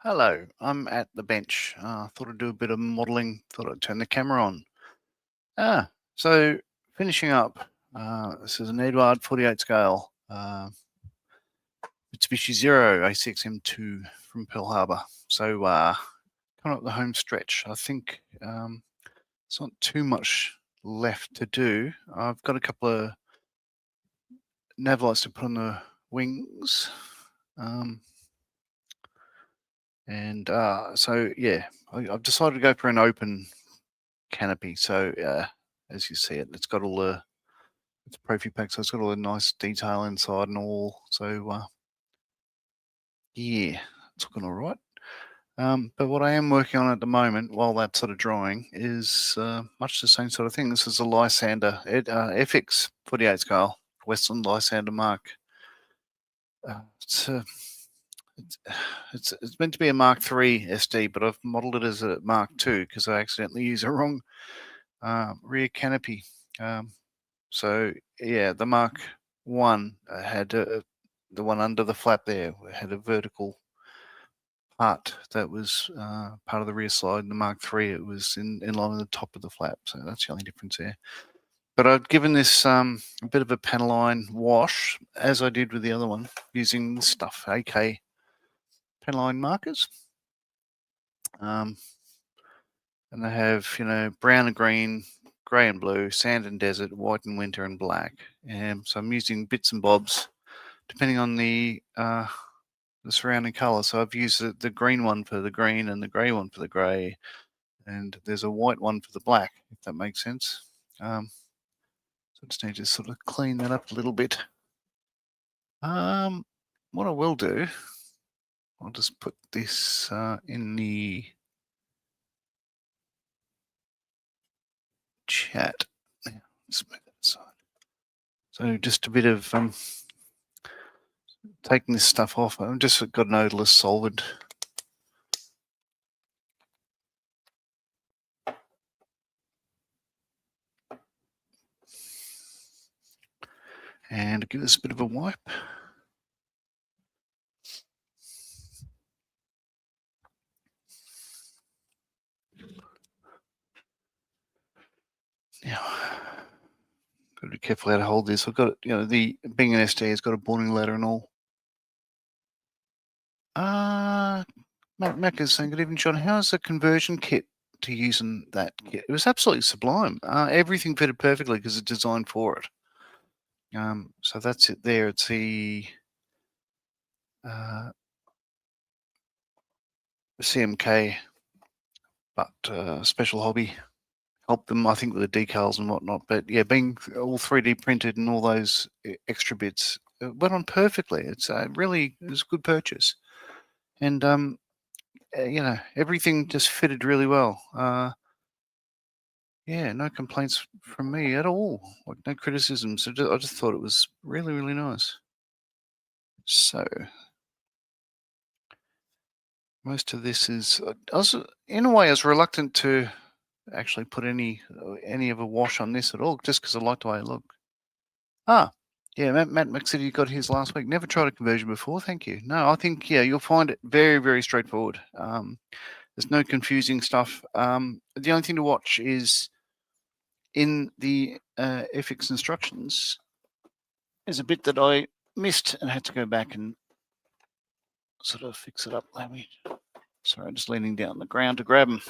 Hello, I'm at the bench. Thought I'd do a bit of modelling. Thought I'd turn the camera on. So finishing up. This is an Eduard 48 scale Mitsubishi Zero A6M2 from Pearl Harbor. So coming up the home stretch. I think it's not too much left to do. I've got a couple of nav lights to put on the wings. So yeah, I've decided to go for an open canopy. So as you see it's got all the, it's a Profi pack, so it's got all the nice detail inside and all. So yeah, it's looking all right. But what I am working on at the moment, while that's sort of drying, is much the same sort of thing. This is a Lysander FX 48 scale Westland Lysander Mark. It's meant to be a Mark III SD, but I've modelled it as a Mark II because I accidentally used a wrong rear canopy. So yeah, the Mark I had the one under the flap there had a vertical part that was part of the rear slide. In the Mark III, it was in line with the top of the flap. So that's the only difference there. But I've given this a bit of a Panaline wash, as I did with the other one, using stuff AK Panaline markers. And they have, brown and green, grey and blue, sand and desert, white and winter, and black. So I'm using bits and bobs depending on the surrounding colour. So I've used the green one for the green and the grey one for the grey, and there's a white one for the black, if that makes sense. So I just need to sort of clean that up a little bit. What I will do, I'll just put this in the chat. Yeah, let's move that aside. So just a bit of taking this stuff off. I've just got an odorless solvent. And give this a bit of a wipe. Now, got to be careful how to hold this. I've got, the being an SD, it's got a boarding ladder and all. Mac is saying, good evening, John. How's the conversion kit to using that kit? It was absolutely sublime. Everything fitted perfectly because it's designed for it. So that's it there. It's the CMK, but Special Hobby helped them, I think, with the decals and whatnot. But yeah, being all 3D printed and all those extra bits, it went on perfectly. It's really, it was a good purchase. And, everything just fitted really well. Yeah, no complaints from me at all. Like, no criticism. So I just thought it was really, really nice. So most of this is, I was, in a way, I was reluctant to actually put any of a wash on this at all, just because I liked the way it looked. Yeah, Matt McCity got his last week. Never tried a conversion before. Thank you. No, I think, yeah, you'll find it very, very straightforward. There's no confusing stuff. The only thing to watch is in the FX instructions is a bit that I missed and had to go back and sort of fix it up. Sorry, I'm just leaning down the ground to grab them.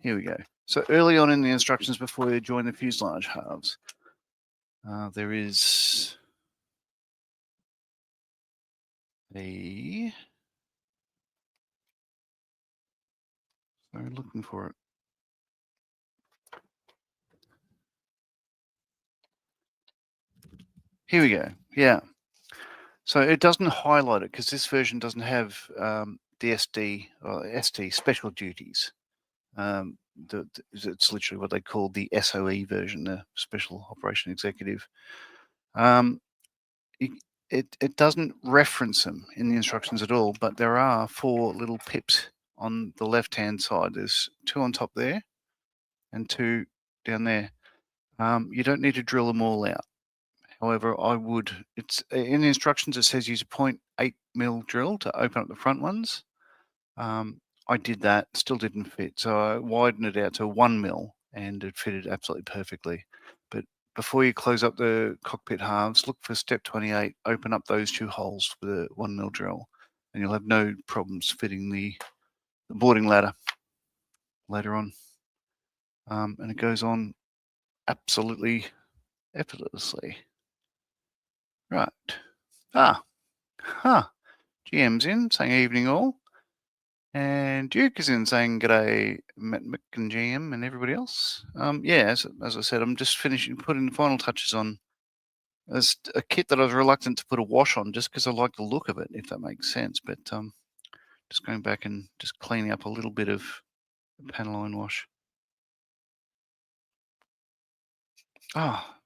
Here we go. So early on in the instructions before you join the fuselage halves, there is a, sorry, looking for it. Here we go. Yeah. So it doesn't highlight it because this version doesn't have the SD or ST special duties. It's literally what they call the SOE version, the Special Operation Executive. It doesn't reference them in the instructions at all, but there are 4 little pips on the left-hand side. There's 2 on top there and 2 down there. You don't need to drill them all out. However, I would, it's in the instructions, it says use a 0.8 mil drill to open up the front ones. I did that, still didn't fit. So I widened it out to 1 mil and it fitted absolutely perfectly. But before you close up the cockpit halves, look for step 28, open up those 2 holes with a 1 mil drill and you'll have no problems fitting the boarding ladder later on. And it goes on absolutely effortlessly. Right. GM's in saying evening all. And Duke is in saying g'day, Matt Mick and GM and everybody else. Yeah, as I said, I'm just putting the final touches on. There's a kit that I was reluctant to put a wash on just because I like the look of it, if that makes sense. But just going back and just cleaning up a little bit of panel line wash.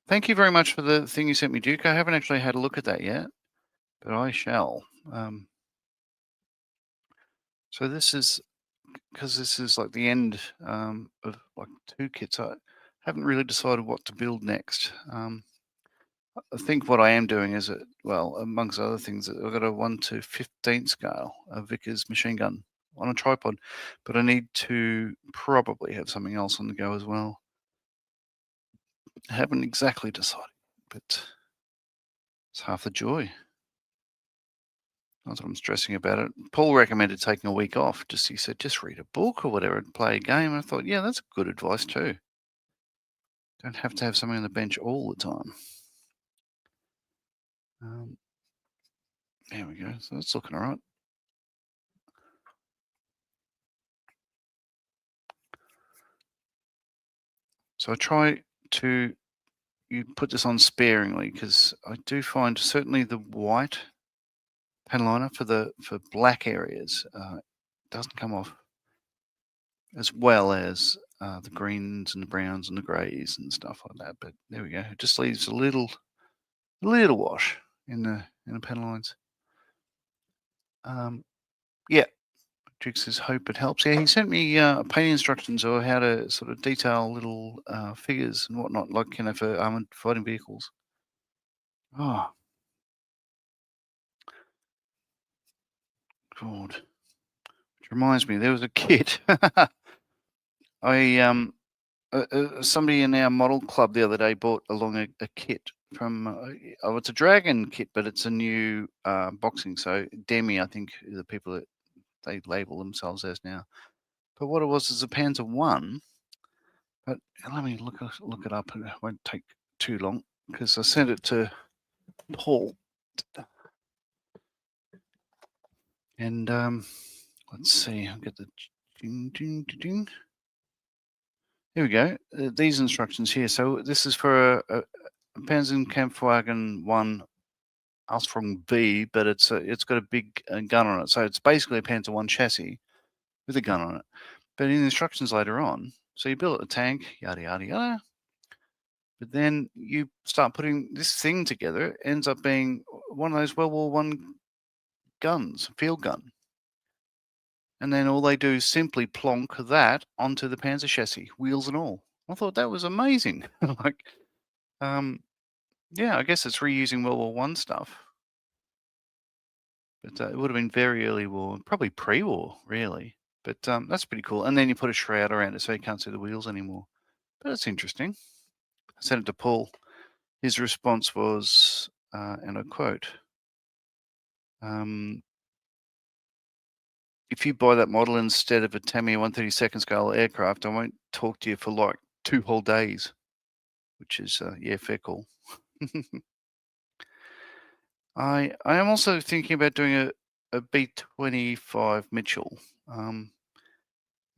Thank you very much for the thing you sent me, Duke. I haven't actually had a look at that yet, but I shall. So this is, because this is like the end of like 2 kits, I haven't really decided what to build next. I think what I am doing is, well, amongst other things, I've got a 1/15 scale of Vickers machine gun on a tripod, but I need to probably have something else on the go as well. I haven't exactly decided, but it's half the joy. Not that I'm stressing about it. Paul recommended taking a week off. He said, just read a book or whatever and play a game. I thought, yeah, that's good advice too. Don't have to have something on the bench all the time. There we go. So that's looking all right. So I try to put this on sparingly because I do find certainly the white panel liner for black areas doesn't come off as well as the greens and the browns and the greys and stuff like that. But there we go. It just leaves a little wash in the panel lines. Yeah, Duke says hope it helps. Yeah, he sent me painting instructions or how to sort of detail little figures and whatnot, like for armored fighting vehicles. Oh, God. Which reminds me, there was a kit. Somebody in our model club the other day bought along a kit from, it's a dragon kit, but it's a new boxing. So Demi, I think, are the people that they label themselves as now. But what it was is a Panzer I. But let me look it up. It won't take too long because I sent it to Paul. And let's see. I'll get the ding, ding, ding, ding. Here we go. These instructions here. So this is for a Panzerkampfwagen 1 Armstrong B, but it's got a big gun on it. So it's basically a Panzer 1 chassis with a gun on it. But in the instructions later on, so you build a tank, yada, yada, yada. But then you start putting this thing together. It ends up being one of those World War One guns, field gun. And then all they do is simply plonk that onto the Panzer chassis, wheels and all. I thought that was amazing. Like, yeah, I guess it's reusing World War One stuff. But it would have been very early war, probably pre-war, really. But that's pretty cool. And then you put a shroud around it so you can't see the wheels anymore. But that's interesting. I sent it to Paul. His response was, and I quote, if you buy that model instead of a Tamiya 132nd scale aircraft, I won't talk to you for like 2 whole days, which is, yeah, fair call. I am also thinking about doing a B-25 Mitchell. And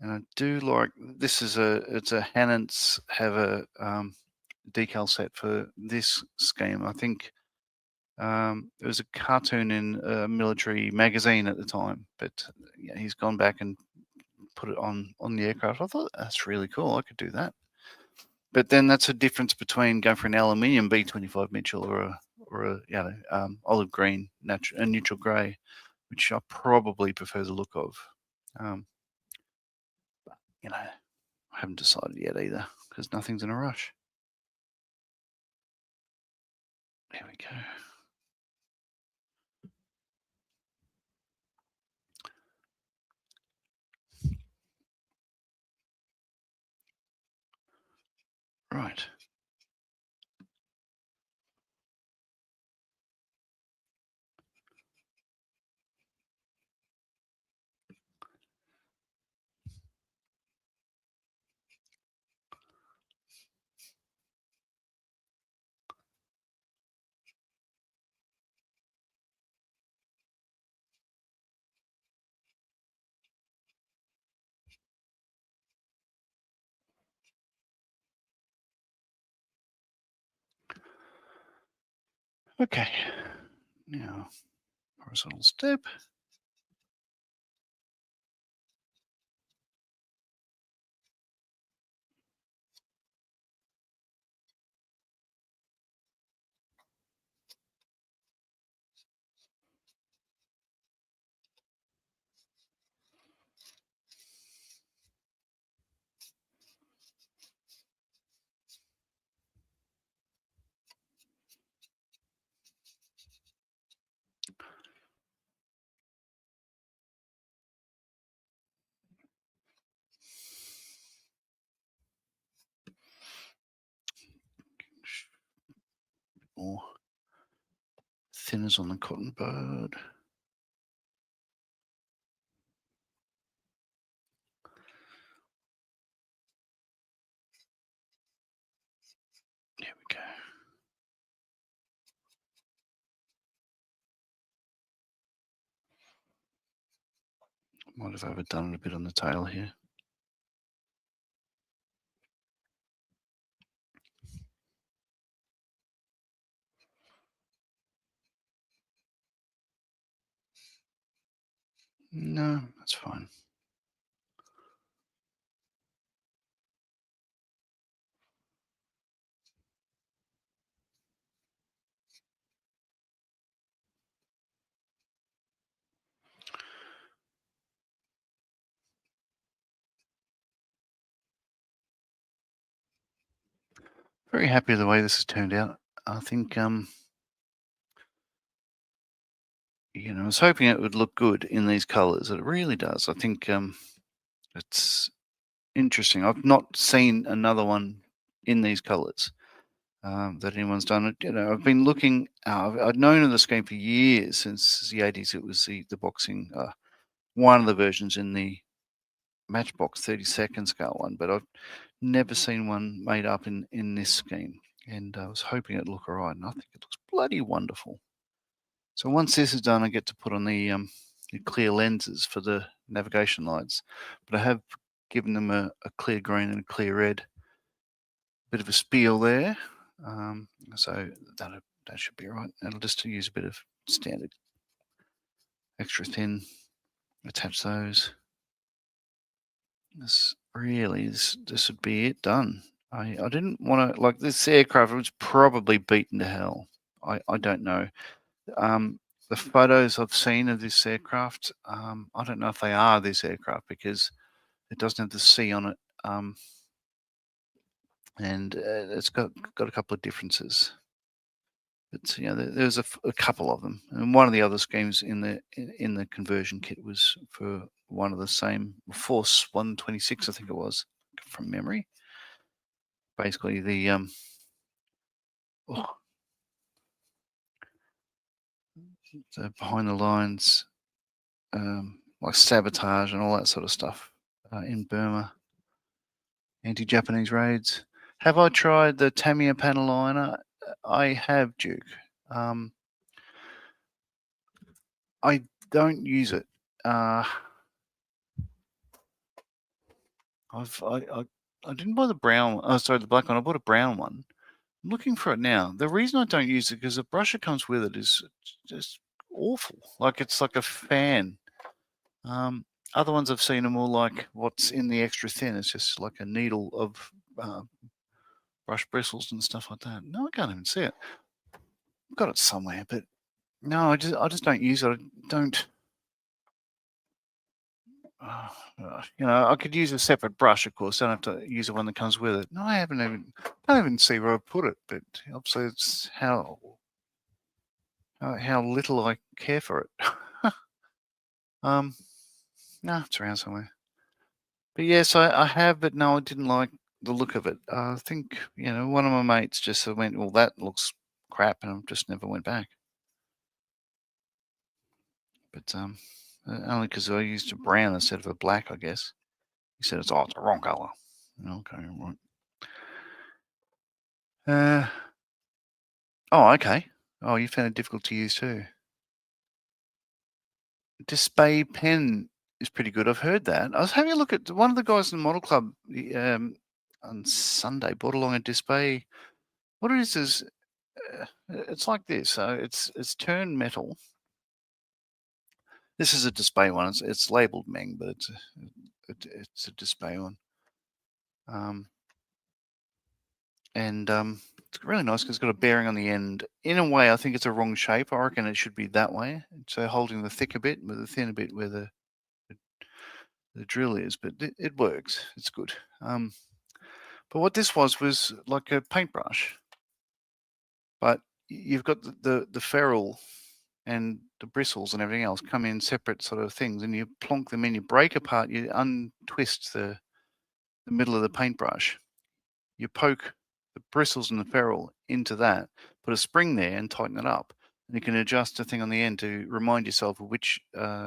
I do like, it's a Hannants have a decal set for this scheme. I think there was a cartoon in a military magazine at the time, but yeah, he's gone back and put it on the aircraft. I thought that's really cool. I could do that. But then that's a difference between going for an aluminium B-25 Mitchell or a olive green, neutral grey, which I probably prefer the look of. But, I haven't decided yet either because nothing's in a rush. There we go. Right. Okay. Now, horizontal step. More thinners on the cotton bud. There we go. Might have overdone it a bit on the tail here. No, that's fine. Very happy with the way this has turned out. I think, I was hoping it would look good in these colors. It really does. I think it's interesting. I've not seen another one in these colors that anyone's done it. I've been looking. I've known of the scheme for years, since the 80s. It was the boxing, one of the versions in the Matchbox 30-second scale one, but I've never seen one made up in this scheme, and I was hoping it'd look all right, and I think it looks bloody wonderful. So once this is done, I get to put on the clear lenses for the navigation lights, but I have given them a clear green and a clear red. Bit of a spiel there, so that should be all right. It'll just use a bit of standard extra thin, attach those. This would be it done. I didn't want to, like, this aircraft was probably beaten to hell. I don't know. The photos I've seen of this aircraft, I don't know if they are this aircraft, because it doesn't have the C on it, and it's got a couple of differences. But there's a couple of them, and one of the other schemes in the conversion kit was for one of the same Force 126, I think it was, from memory. Basically, the behind the lines, like sabotage and all that sort of stuff in Burma, anti-Japanese raids. Have I tried the Tamiya panel liner? I have, Duke. I don't use it. I didn't buy the brown one. Oh, sorry, the black one. I bought a brown one. I'm looking for it now. The reason I don't use it, because the brush that comes with it is just awful. Like, it's like a fan. Other ones I've seen are more like what's in the extra thin. It's just like a needle of brush bristles and stuff like that. No, I can't even see it. I've got it somewhere, but no, I just don't use it. I don't. I could use a separate brush, of course. Don't have to use the one that comes with it. No, I don't even see where I put it, but obviously it's how how little I care for it. um, no, it's around somewhere. But yes, I have, but no, I didn't like the look of it. I think, one of my mates just went, well, that looks crap, and I just never went back. But only because I used a brown instead of a black, I guess. He said, it's the wrong color. Okay, right. Oh, okay. Oh, you found it difficult to use too. Display pen is pretty good. I've heard that. I was having a look at one of the guys in the model club on Sunday, brought along a display. What it is it's like this. So it's turned metal. This is a display one. It's labeled Meng, but it's a display one. And it's really nice because it's got a bearing on the end. In a way, I think it's a wrong shape. I reckon it should be that way. So holding the thicker bit with the thinner bit where the drill is, but it works. It's good. But what this was like a paintbrush, but you've got the ferrule and the bristles and everything else come in separate sort of things, and you plonk them in. You break apart. You untwist the middle of the paintbrush. You poke the bristles and the ferrule into that, put a spring there, and tighten it up. And you can adjust the thing on the end to remind yourself of which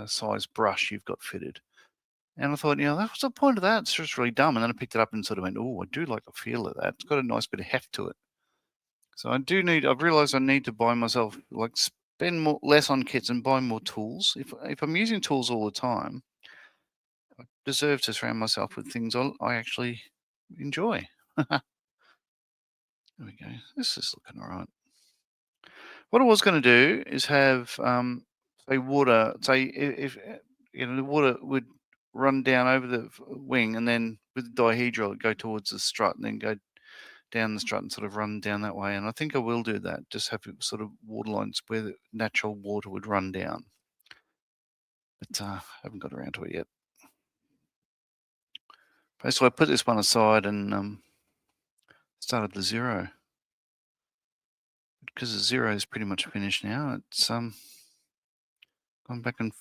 size brush you've got fitted. And I thought, what's the point of that? It's just really dumb. And then I picked it up and sort of went, oh, I do like the feel of that. It's got a nice bit of heft to it. So I've realized I need to buy myself, like, spend less on kits and buy more tools. If I'm using tools all the time, I deserve to surround myself with things I actually enjoy. There we go. This is looking all right. What I was going to do is have, say, water. Say if the water would run down over the wing, and then with the dihedral, it'd go towards the strut, and then go down the strut and sort of run down that way. And I think I will do that. Just have sort of water lines where the natural water would run down. But I haven't got around to it yet. Basically, I put this one aside and started the zero. Because the zero is pretty much finished now. It's gone back and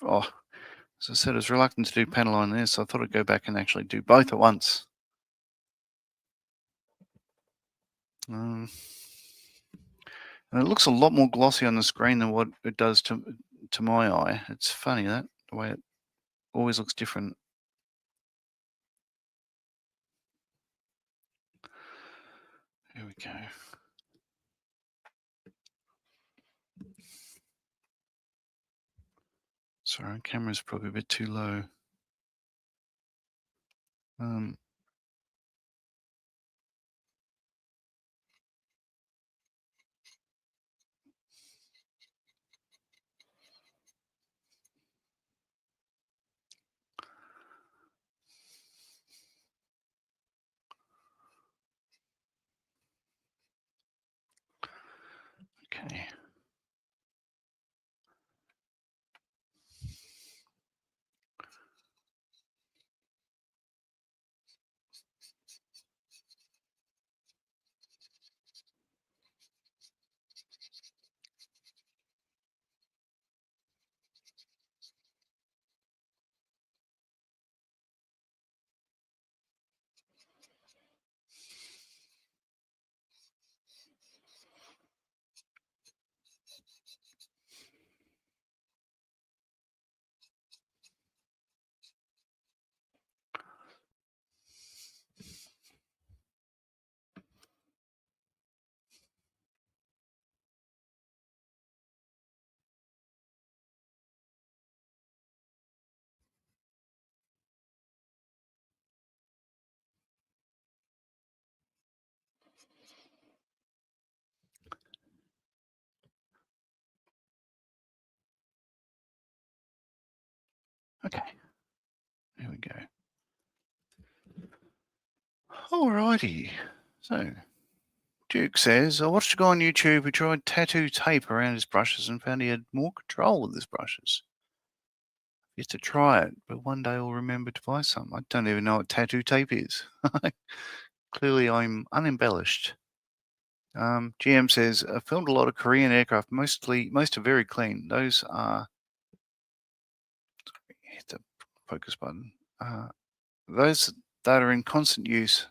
as I said, I was reluctant to do panel line there, so I thought I'd go back and actually do both at once. And it looks a lot more glossy on the screen than what it does to my eye. It's funny that the way it always looks different. Here we go. Sorry, camera's probably a bit too low. Okay. Okay. There we go. Alrighty. So, Duke says, I watched a guy on YouTube who tried tattoo tape around his brushes and found he had more control with his brushes. Yet to try it, but one day I'll remember to buy some. I don't even know what tattoo tape is. Clearly, I'm unembellished. GM says, I filmed a lot of Korean aircraft. Most are very clean. Those are, hit the focus button. Those that are in constant use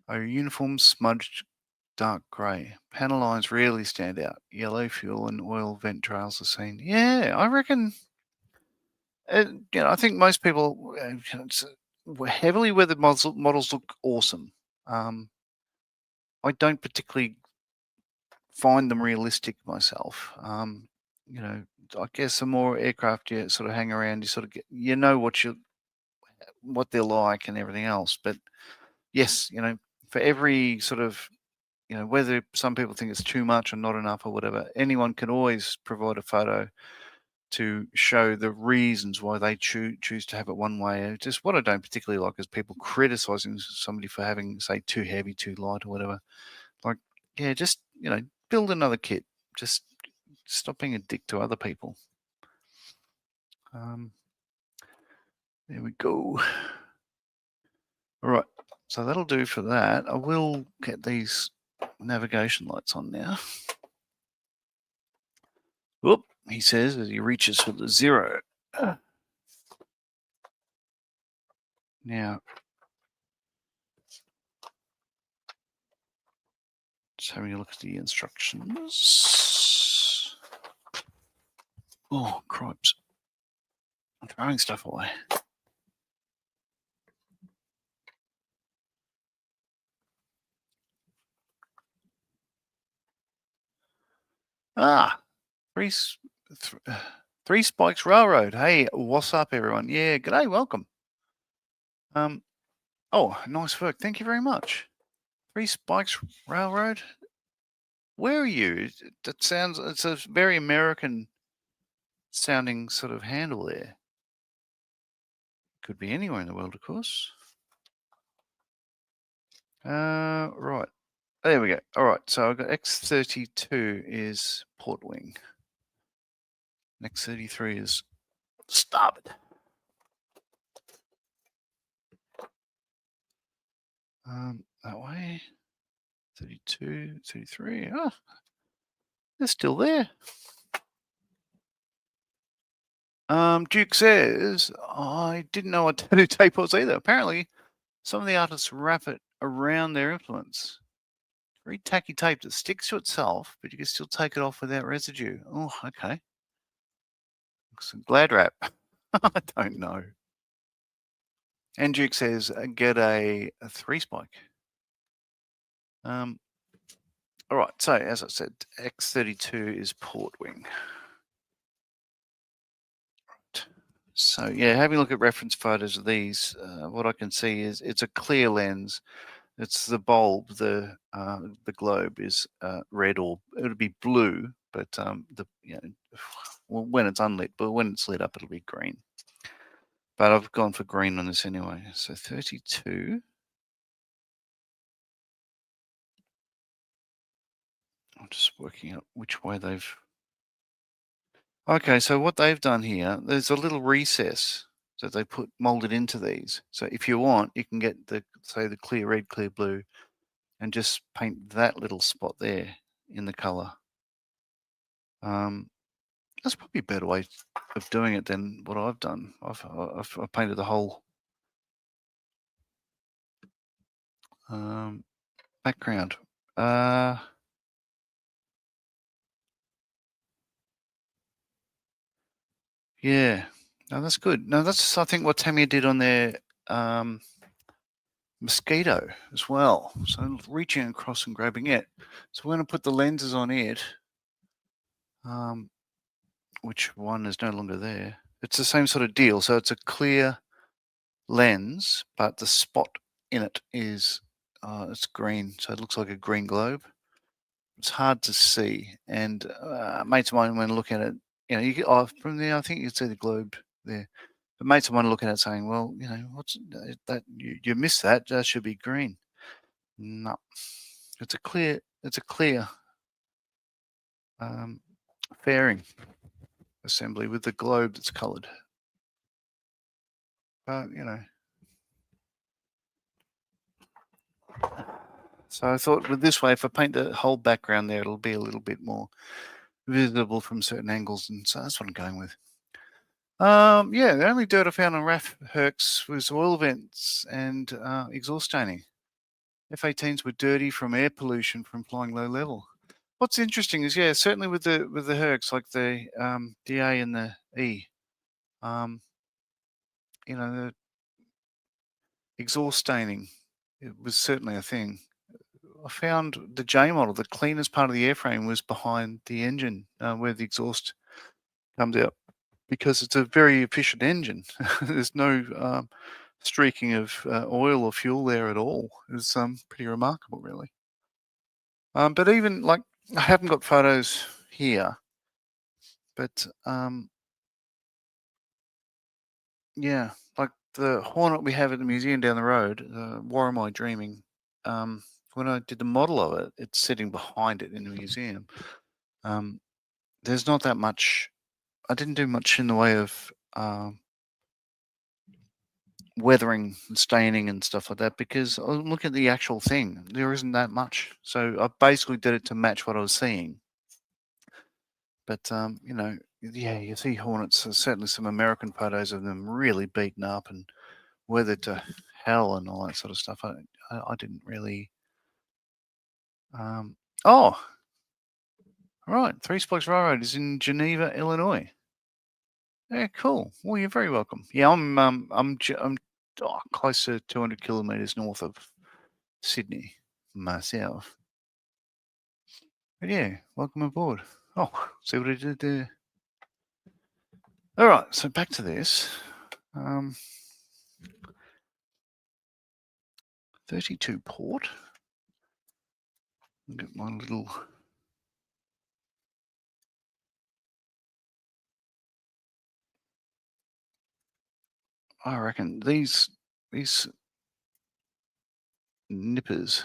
are uniform smudged dark grey. Panel lines rarely stand out. Yellow fuel and oil vent trails are seen. Yeah, I reckon. I think most people heavily weathered models look awesome. I don't particularly find them realistic myself. I guess the more aircraft you sort of hang around, you sort of get, what they're like and everything else. But yes, for every sort of, whether some people think it's too much or not enough or whatever, anyone can always provide a photo to show the reasons why they choose to have it one way. Just what I don't particularly like is people criticizing somebody for having, say, too heavy, too light or whatever. Like, yeah, just, build another kit. Just stop being a dick to other people. There we go. All right, so that'll do for that. I will get these navigation lights on now. Whoop, he says as he reaches for the 0. Now, just having a look at the instructions. Oh, cripes. I'm throwing stuff away. Three Spikes Railroad. Hey, what's up, everyone? Yeah, g'day, welcome. Oh, nice work. Thank you very much. Three Spikes Railroad. Where are you? It's a very American sounding sort of handle there. Could be anywhere in the world, of course. Right. There we go. All right. So I've got X32 is port wing. X33 is starboard. That way. 32, 33. Oh, they're still there. Duke says, I didn't know what tattoo tape was either. Apparently, some of the artists wrap it around their implements. Very tacky tape that sticks to itself, but you can still take it off without residue. Oh, okay. Some glad wrap. I don't know. And Duke says, get a 3-spike. All right, so as I said, X32 is port wing. Right. So yeah, having a look at reference photos of these, what I can see is it's a clear lens. It's the bulb, the globe is red, or it'll be blue, but well, when it's unlit, but when it's lit up, it'll be green. But I've gone for green on this anyway. So 32. I'm just working out which way they've. Okay, so what they've done here, there's a little recess that they put molded into these. So if you want, you can get the clear red, clear blue, and just paint that little spot there in the color. That's probably a better way of doing it than what I've done. I've painted the whole background. Yeah, no, that's good. No, that's I think what Tamiya did on their Mosquito as well. So reaching across and grabbing it. So we're going to put the lenses on it. Which one is no longer there? It's the same sort of deal. So it's a clear lens, but the spot in it is it's green. So it looks like a green globe. It's hard to see. And mates of mine, when looking at it, you get from there, I think you can see the globe there. But mates of mine are looking at it saying, well, what's that? You missed that. That should be green. No, it's a clear fairing assembly with the globe that's coloured. But So I thought with this way, if I paint the whole background there, it'll be a little bit more visible from certain angles, and so that's what I'm going with. Yeah, the only dirt I found on RAF Hercs was oil vents and exhaust staining. F-18s were dirty from air pollution from flying low level. What's interesting is, yeah, certainly with the Hercs, like the A and the E, um, the exhaust staining, it was certainly a thing. I found the J model, the cleanest part of the airframe was behind the engine, where the exhaust comes out, because it's a very efficient engine. There's no streaking of oil or fuel there at all. It's pretty remarkable, really. But even like, I haven't got photos here, but yeah, like the Hornet we have at the museum down the road, War Am I Dreaming? When I did the model of it, it's sitting behind it in the museum. There's not that much. I didn't do much in the way of weathering and staining and stuff like that, because look at the actual thing. There isn't that much. So I basically did it to match what I was seeing. But yeah, you see Hornets. There's certainly some American photos of them really beaten up and weathered to hell and all that sort of stuff. I didn't really. Oh, right. Three Spikes Railroad is in Geneva, Illinois. Yeah, cool. Well, you're very welcome. Yeah, I'm close to 200 kilometers north of Sydney myself. But yeah, welcome aboard. Oh, see what I did there. All right, so back to this. 32 port. I'll get my little. I reckon these nippers,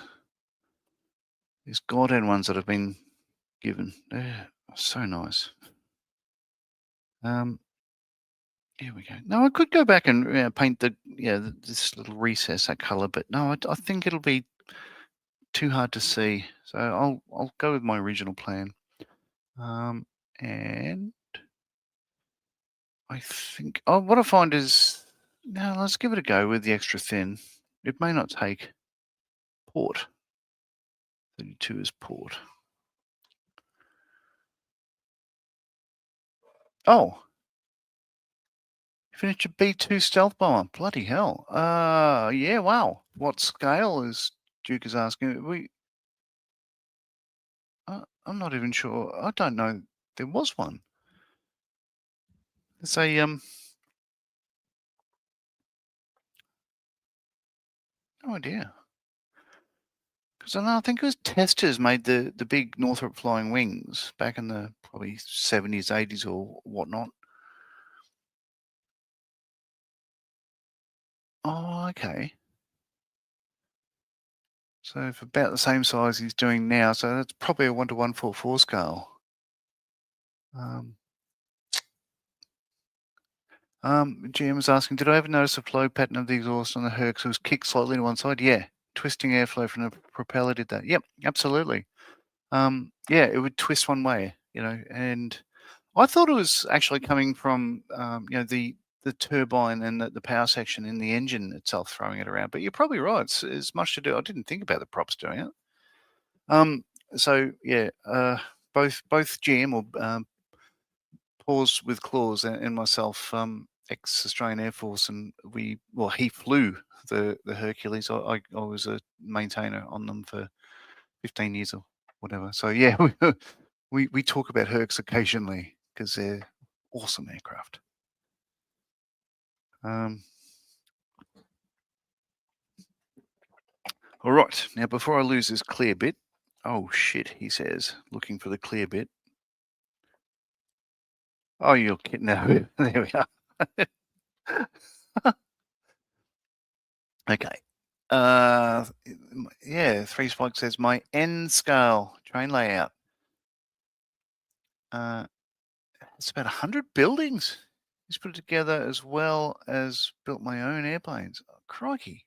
these goddamn ones that have been given, they're so nice. Here we go. Now I could go back and paint this little recess that color, but no, I think it'll be too hard to see. So I'll go with my original plan. And I think what I find is, now let's give it a go with the extra thin. It may not take port. 32 is port. Oh, you finished your B2 stealth bomber. Bloody hell. Yeah, wow. What scale is Duke is asking? I'm not even sure. I don't know. There was one. It's a no idea. Because I think it was Testers made the big Northrop Flying Wings back in the probably 70s, 80s, or whatnot. Oh, okay. So for about the same size he's doing now, so that's probably a 1:144 scale. GM was asking, did I ever notice the flow pattern of the exhaust on the Herc was kicked slightly to one side? Yeah, twisting airflow from the propeller did that. Yep, absolutely. Yeah, it would twist one way, and I thought it was actually coming from, the turbine and the power section in the engine itself throwing it around. But you're probably right. It's much to do. I didn't think about the props doing it. So yeah, both GM or Paws with Claws and myself, ex-Australian Air Force, and he flew the Hercules. I was a maintainer on them for 15 years or whatever. So yeah, we talk about Hercs occasionally because they're awesome aircraft. All right, now before I lose this clear bit, oh shit, he says, looking for the clear bit. Oh, you're kidding. No, there we are. Okay. Yeah, Three Spike says my N scale train layout. It's about 100 buildings. He's put it together as well as built my own airplanes. Oh, crikey.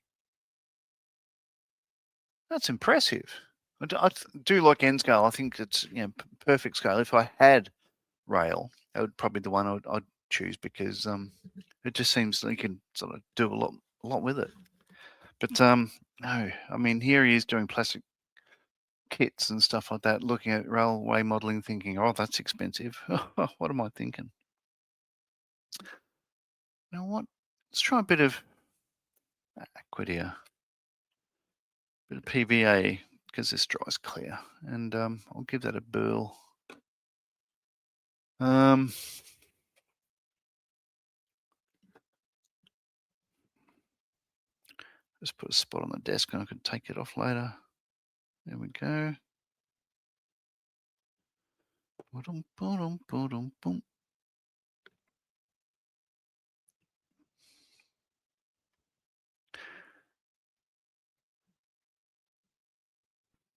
That's impressive. I do like N scale. I think it's perfect scale. If I had rail, that would probably be the one I'd choose because it just seems like you can sort of do a lot with it. But no, I mean here he is doing plastic kits and stuff like that, looking at railway modelling, thinking, oh, that's expensive. What am I thinking? You know what? Let's try a bit of Aquadia, bit of PVA because this dries clear, and I'll give that a burl. Just put a spot on the desk and I can take it off later. There we go.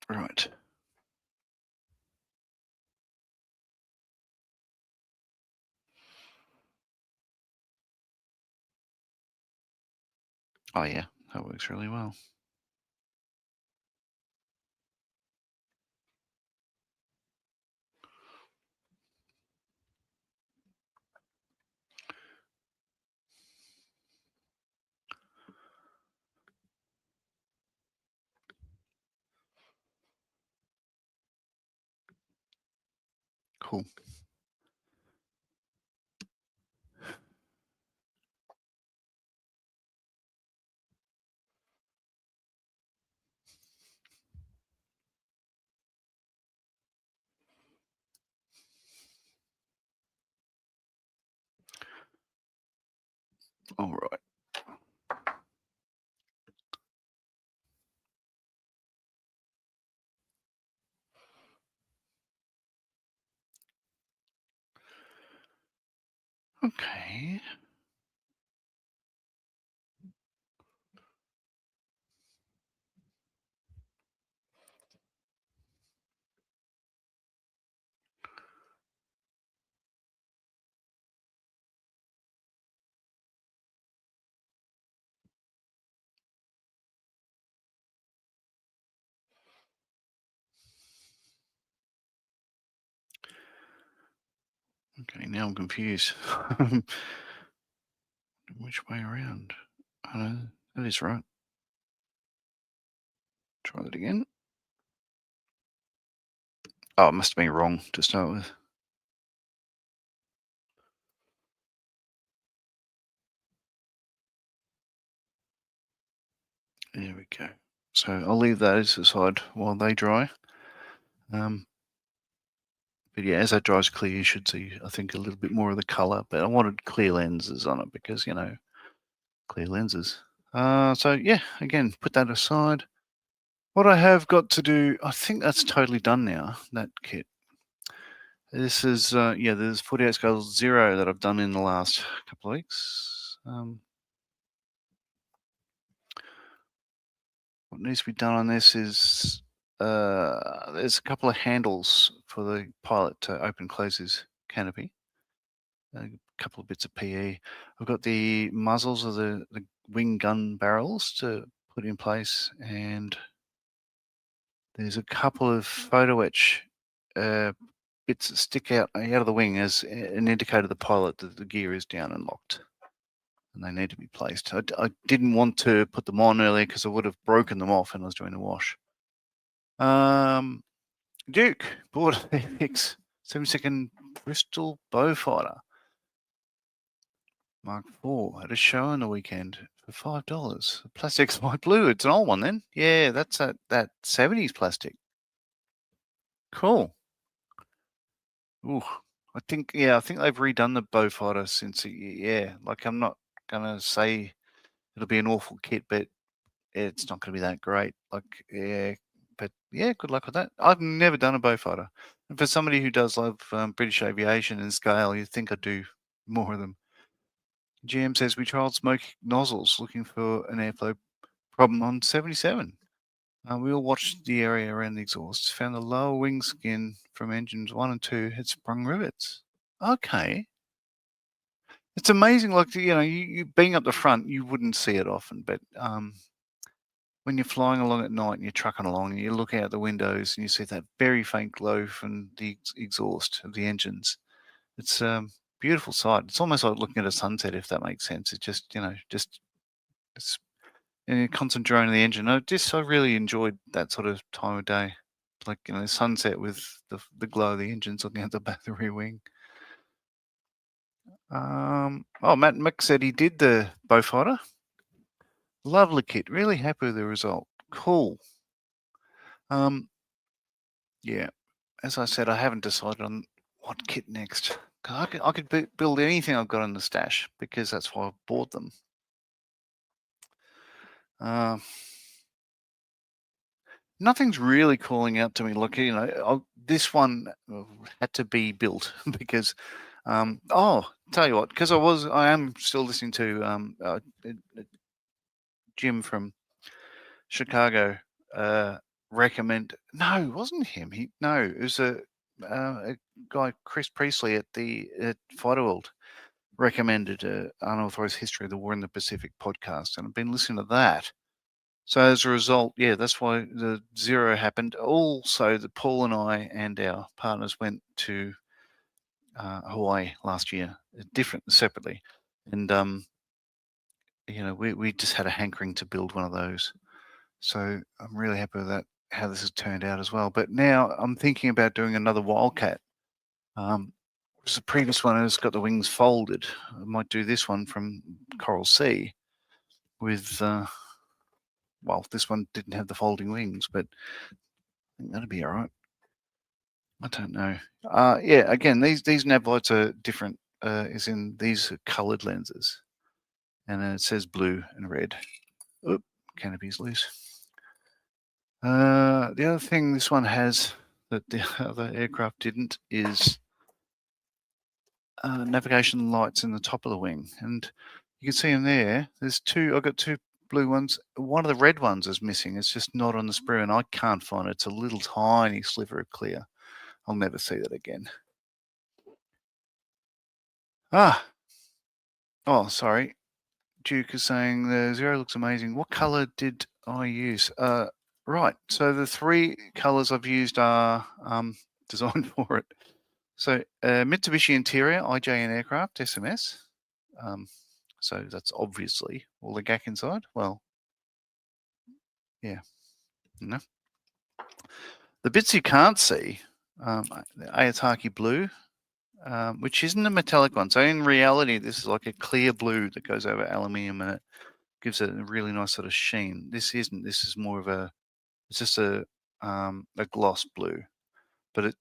Right. Oh yeah, that works really well. Cool. All right. Okay. Okay, now I'm confused. Which way around? That is right. Try that again. Oh, it must have been wrong to start with. There we go. So I'll leave those aside while they dry. But yeah, as that dries clear, you should see, I think, a little bit more of the color. But I wanted clear lenses on it because, clear lenses. So yeah, again, put that aside. What I have got to do, I think that's totally done now, that kit. This is, there's 48 scale 0 that I've done in the last couple of weeks. What needs to be done on this is there's a couple of handles for the pilot to open and close his canopy. A couple of bits of PE. I've got the muzzles of the wing gun barrels to put in place, and there's a couple of photo etch bits that stick out of the wing as an indicator to the pilot that the gear is down and locked, and they need to be placed. I didn't want to put them on earlier because I would have broken them off when I was doing the wash. Duke bought a 7-second Bristol Bowfighter Mark IV at a show on the weekend for $5. The plastic's white blue. It's an old one then. Yeah, that's that 70s plastic. Cool. Ooh, I think they've redone the Bowfighter since like I'm not gonna say it'll be an awful kit, but it's not gonna be that great. Like but yeah, good luck with that. I've never done a Bowfighter, and for somebody who does love British aviation and scale, you'd think I'd do more of them. GM says we trialed smoke nozzles looking for an airflow problem on 77. We all watched the area around the exhaust, found the lower wing skin from engines 1 and 2 had sprung rivets. Okay. It's amazing, like, you being up the front, you wouldn't see it often, but when you're flying along at night and you're trucking along and you look out the windows and you see that very faint glow from the exhaust of the engines. It's a beautiful sight. It's almost like looking at a sunset, if that makes sense. It just, it's and you're concentrating on the engine. I really enjoyed that sort of time of day, like sunset with the glow of the engines looking at the back of the rear wing. Matt Mick said he did the Beaufighter. Lovely kit. Really happy with the result. Cool. Yeah. As I said, I haven't decided on what kit next. I could build anything I've got in the stash because that's why I've bought them. Nothing's really calling out to me. Look, this one had to be built because, tell you what, because I am still listening to Jim from Chicago recommend. No, it wasn't him. It was a guy, Chris Priestley at Fighter World, recommended Unauthorized History of the War in the Pacific podcast, and I've been listening to that. So as a result, yeah, that's why the zero happened. Also, that Paul and I and our partners went to Hawaii last year, separately, and we just had a hankering to build one of those. So I'm really happy with that, how this has turned out as well. But now I'm thinking about doing another Wildcat. The previous one has got the wings folded. I might do this one from Coral Sea with. This one didn't have the folding wings, but I think that'd be all right. I don't know. Yeah, again, these nav lights are different. Is in these are coloured lenses, and it says blue and red. Oop, canopy's loose. The other thing this one has that the other aircraft didn't is navigation lights in the top of the wing, and you can see them there. There's two. I've got two blue ones. One of the red ones is missing. It's just not on the sprue, and I can't find it. It's a little tiny sliver of clear. I'll never see that again. Sorry. Duke is saying the zero looks amazing. What color did I use? Right. So the three colors I've used are designed for it. So Mitsubishi Interior, IJN Aircraft, SMS. So that's obviously all the GAC inside. Well, yeah. No. The bits you can't see, the Ayataki blue, which isn't a metallic one. So in reality, this is like a clear blue that goes over aluminium and it gives it a really nice sort of sheen. This isn't. This is more of it's just a gloss blue, but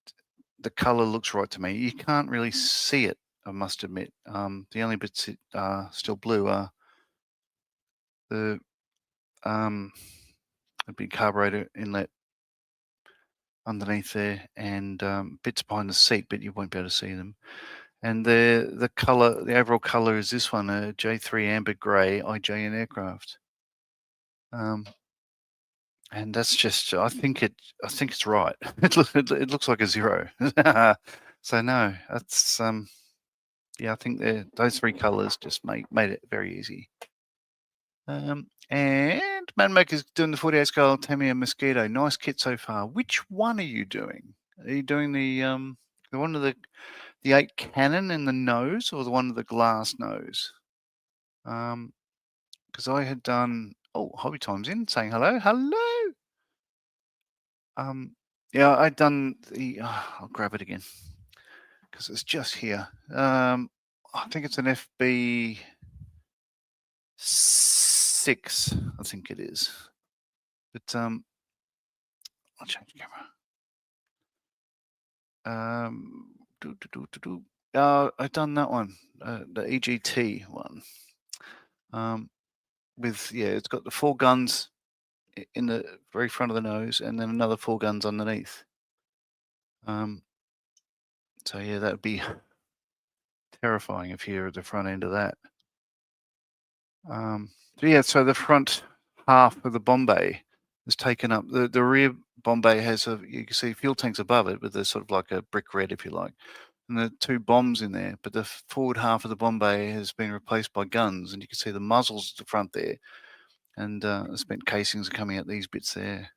the color looks right to me. You can't really see it, I must admit. The only bits that are still blue are the big carburetor inlet underneath there and bits behind the seat, but you won't be able to see them. And the color, the overall color is this one, a J3 amber gray IJN aircraft. And that's just, I think it's right. It looks like a zero. So no, that's yeah, I think those three colors just made it very easy. And Manmaker's doing the 48 scale Tamiya Mosquito. Nice kit so far. Which one are you doing? Are you doing the one of the 8 cannon in the nose or the one with the glass nose? Because I had done. Oh, Hobby Time's in saying hello. Hello. Yeah, I'd done the. I'll grab it again because it's just here. I think it's an FB 6. I think it is. But I'll change the camera. I've done that one, the EGT one. It's got the 4 guns in the very front of the nose, and then another 4 guns underneath. So yeah, that would be terrifying if you're at the front end of that. So the front half of the bomb bay is taken up. The rear bomb bay has you can see fuel tanks above it, but there's sort of like a brick red, if you like, and there are 2 bombs in there. But the forward half of the bomb bay has been replaced by guns, and you can see the muzzles at the front there and spent casings are coming out these bits there.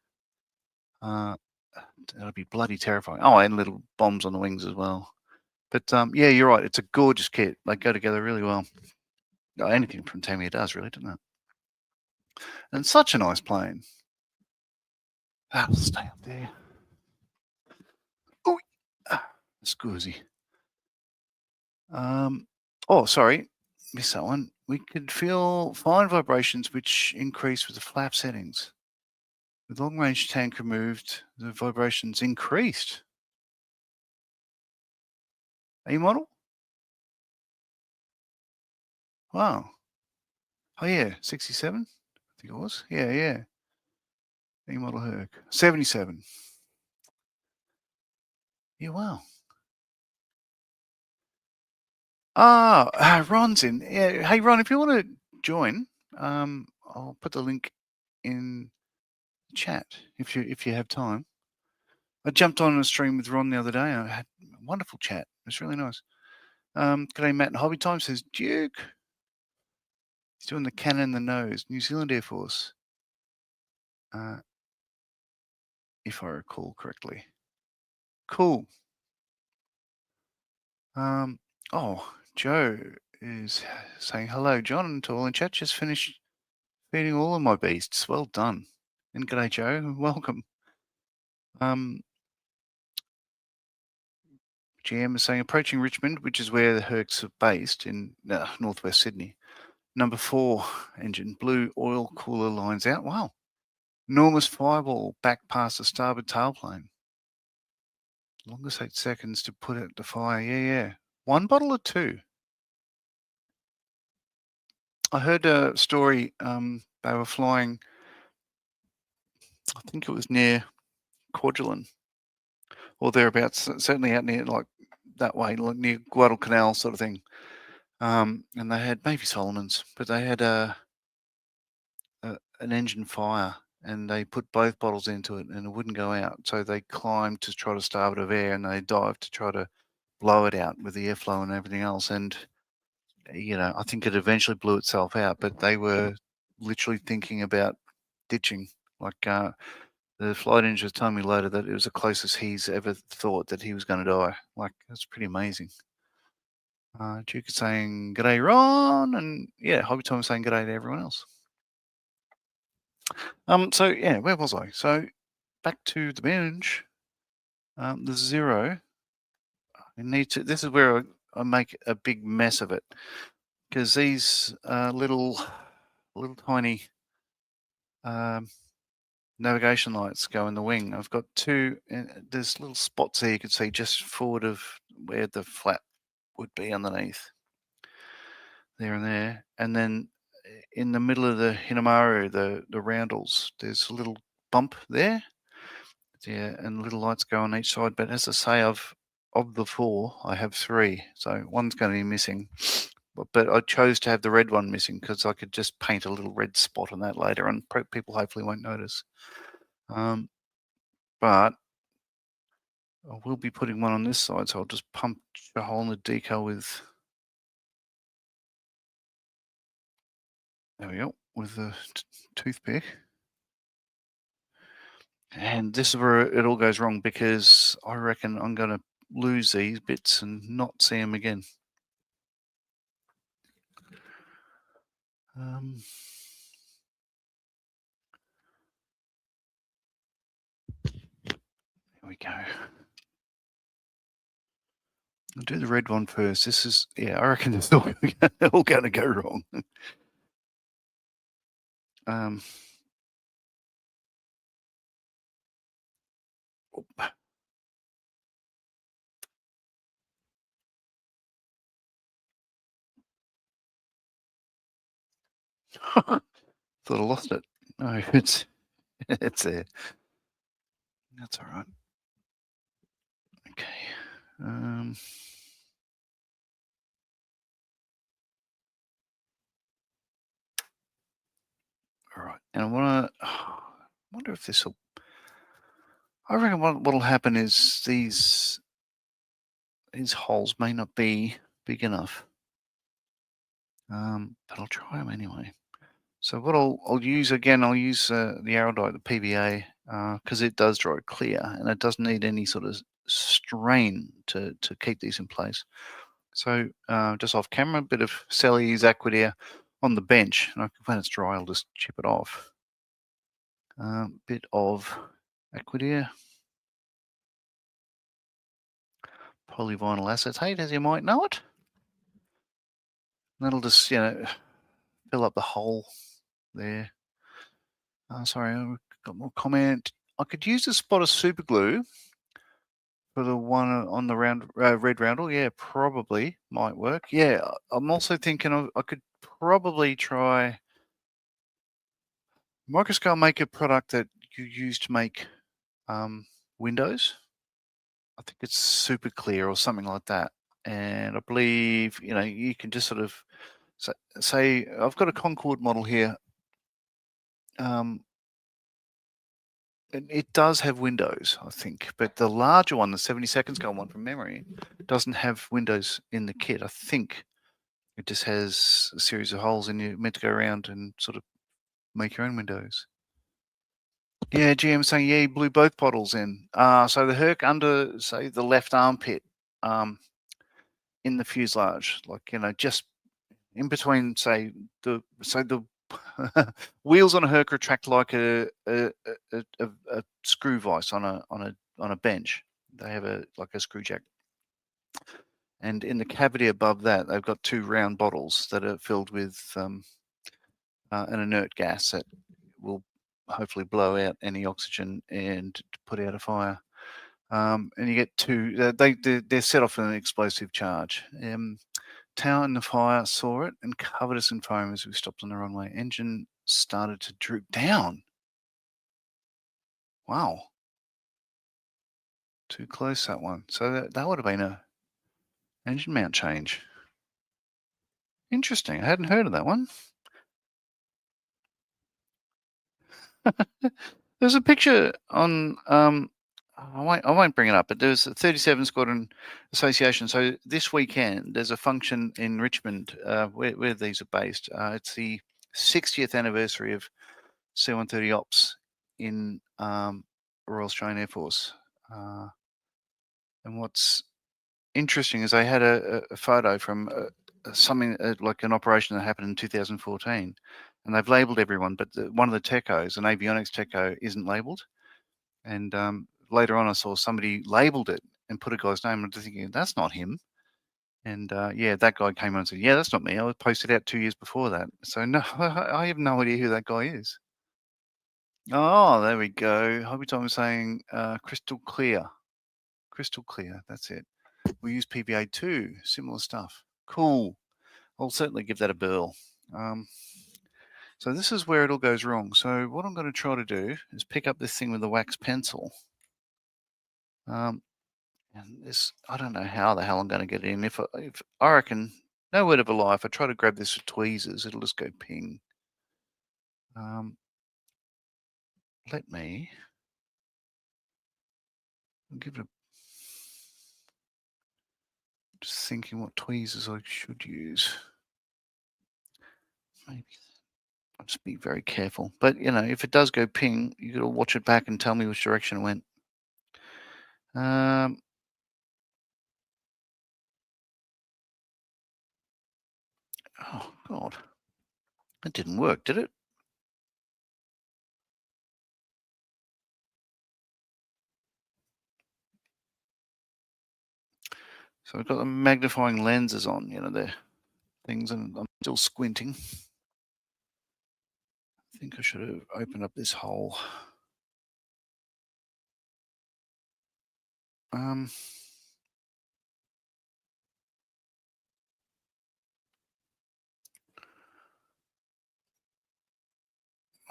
That'll be bloody terrifying. Oh, and little bombs on the wings as well. But yeah, you're right. It's a gorgeous kit. They go together really well. Oh, anything from Tamiya does, really, doesn't it? And such a nice plane. That'll stay up there. Oh, scoozy. Oh, sorry, missed that one. We could feel fine vibrations which increase with the flap settings. With long-range tank removed, the vibrations increased. A model? Wow. Oh yeah, 67? I think it was. Yeah, yeah. A model Herc. 77. Yeah, wow. Ron's in. Yeah. Hey, Ron, if you want to join, I'll put the link in the chat if you have time. I jumped on a stream with Ron the other day. I had a wonderful chat. It's really nice. G'day, Matt and Hobby Time says Duke. He's doing the cannon and the nose. New Zealand Air Force. If I recall correctly. Cool. Oh, Joe is saying hello, John, to all in chat. Just finished feeding all of my beasts. Well done. And g'day, Joe. Welcome. GM is saying approaching Richmond, which is where the Hercs are based in northwest Sydney. Number 4 engine, blue oil cooler lines out. Wow. Enormous fireball back past the starboard tailplane. Longest 8 seconds to put out the fire. Yeah, yeah. 1 bottle or 2? I heard a story. They were flying, I think it was near Kwajalein or thereabouts, certainly out near like that way, like near Guadalcanal sort of thing. And they had maybe Solomon's, but they had an engine fire, and they put both bottles into it, and it wouldn't go out. So they climbed to try to starve it of air, and they dived to try to blow it out with the airflow and everything else. And I think it eventually blew itself out. But they were literally thinking about ditching. Like the flight engineer told me later that it was the closest he's ever thought that he was going to die. Like that's pretty amazing. Duke is saying g'day, Ron, and yeah, Hobby Tom saying g'day to everyone else. So yeah, where was I? So back to the bench. The 0. I need to. This is where I make a big mess of it because these little tiny navigation lights go in the wing. I've got 2. There's little spots there you can see just forward of where the flap would be underneath. There and there, and then in the middle of the Hinamaru, the roundels, there's a little bump there. Yeah, and little lights go on each side. But as I say, of the 4, I have 3, so one's going to be missing. But I chose to have the red one missing because I could just paint a little red spot on that later, and people hopefully won't notice. But I will be putting one on this side, so I'll just pump a hole in the decal with. There we go, with the toothpick. And this is where it all goes wrong because I reckon I'm going to lose these bits and not see them again. There we go. I'll do the red one first. This is, yeah, I reckon it's all going to go wrong. Thought I lost it. No, it's there. That's all right. Okay. All right. And I want to wonder if this will. I reckon what'll happen is these holes may not be big enough. But I'll try them anyway. So what I'll use again, I'll use the Araldite, the PVA, because it does dry clear and it doesn't need any sort of strain to keep these in place. So just off camera, a bit of Selly's Aquadear on the bench. And when it's dry, I'll just chip it off. Bit of Aquadear, polyvinyl acetate, as you might know it. That'll just, fill up the hole there. Sorry, I've got more comment. I could use a spot of super glue for the one on the red roundel. Yeah, probably might work. Yeah, I'm also thinking I could probably try microscale, make a product that you use to make windows. I think it's super clear or something like that. And I believe, you can just sort of say I've got a Concord model here. It does have windows, I think, but the larger one, the 72nd scale one from memory, doesn't have windows in the kit. I think it just has a series of holes and you're meant to go around and sort of make your own windows. Yeah, GM saying, yeah, he blew both bottles in. So the Herc under, say, the left armpit in the fuselage, like, just in between, say the wheels on a Herc retract like a screw vise on a bench. They have like a screw jack, and in the cavity above that, they've got two round bottles that are filled with an inert gas that will hopefully blow out any oxygen and put out a fire. And you get two. They're set off an explosive charge. Tower in the fire saw it and covered us in foam as we stopped on the runway. Engine started to droop down. Wow. Too close, that one. So that would have been a engine mount change. Interesting. I hadn't heard of that one. There's a picture on I won't bring it up, but there's a 37 Squadron Association. So this weekend there's a function in Richmond where these are based. It's the 60th anniversary of C-130 Ops in Royal Australian Air Force. And what's interesting is they had a photo from something like an operation that happened in 2014, and they've labelled everyone, but one of the techos, an avionics techo, isn't labelled. And later on, I saw somebody labelled it and put a guy's name. I'm thinking that's not him. And yeah, that guy came on and said, "Yeah, that's not me. I was posted out 2 years before that." So no, I have no idea who that guy is. Oh, there we go. Hobby Tom was saying crystal clear. Crystal clear. That's it. We use PVA too. Similar stuff. Cool. I'll certainly give that a burl. So this is where it all goes wrong. So what I'm going to try to do is pick up this thing with a wax pencil. And this, I don't know how the hell I'm going to get it in. If I reckon, no word of a lie, if I try to grab this with tweezers, it'll just go ping. Let me give it a, just thinking what tweezers I should use. Maybe I'll just be very careful. But if it does go ping, you got to watch it back and tell me which direction it went. Oh God, that didn't work, did it? So I've got the magnifying lenses on, the things, and I'm still squinting. I think I should have opened up this hole.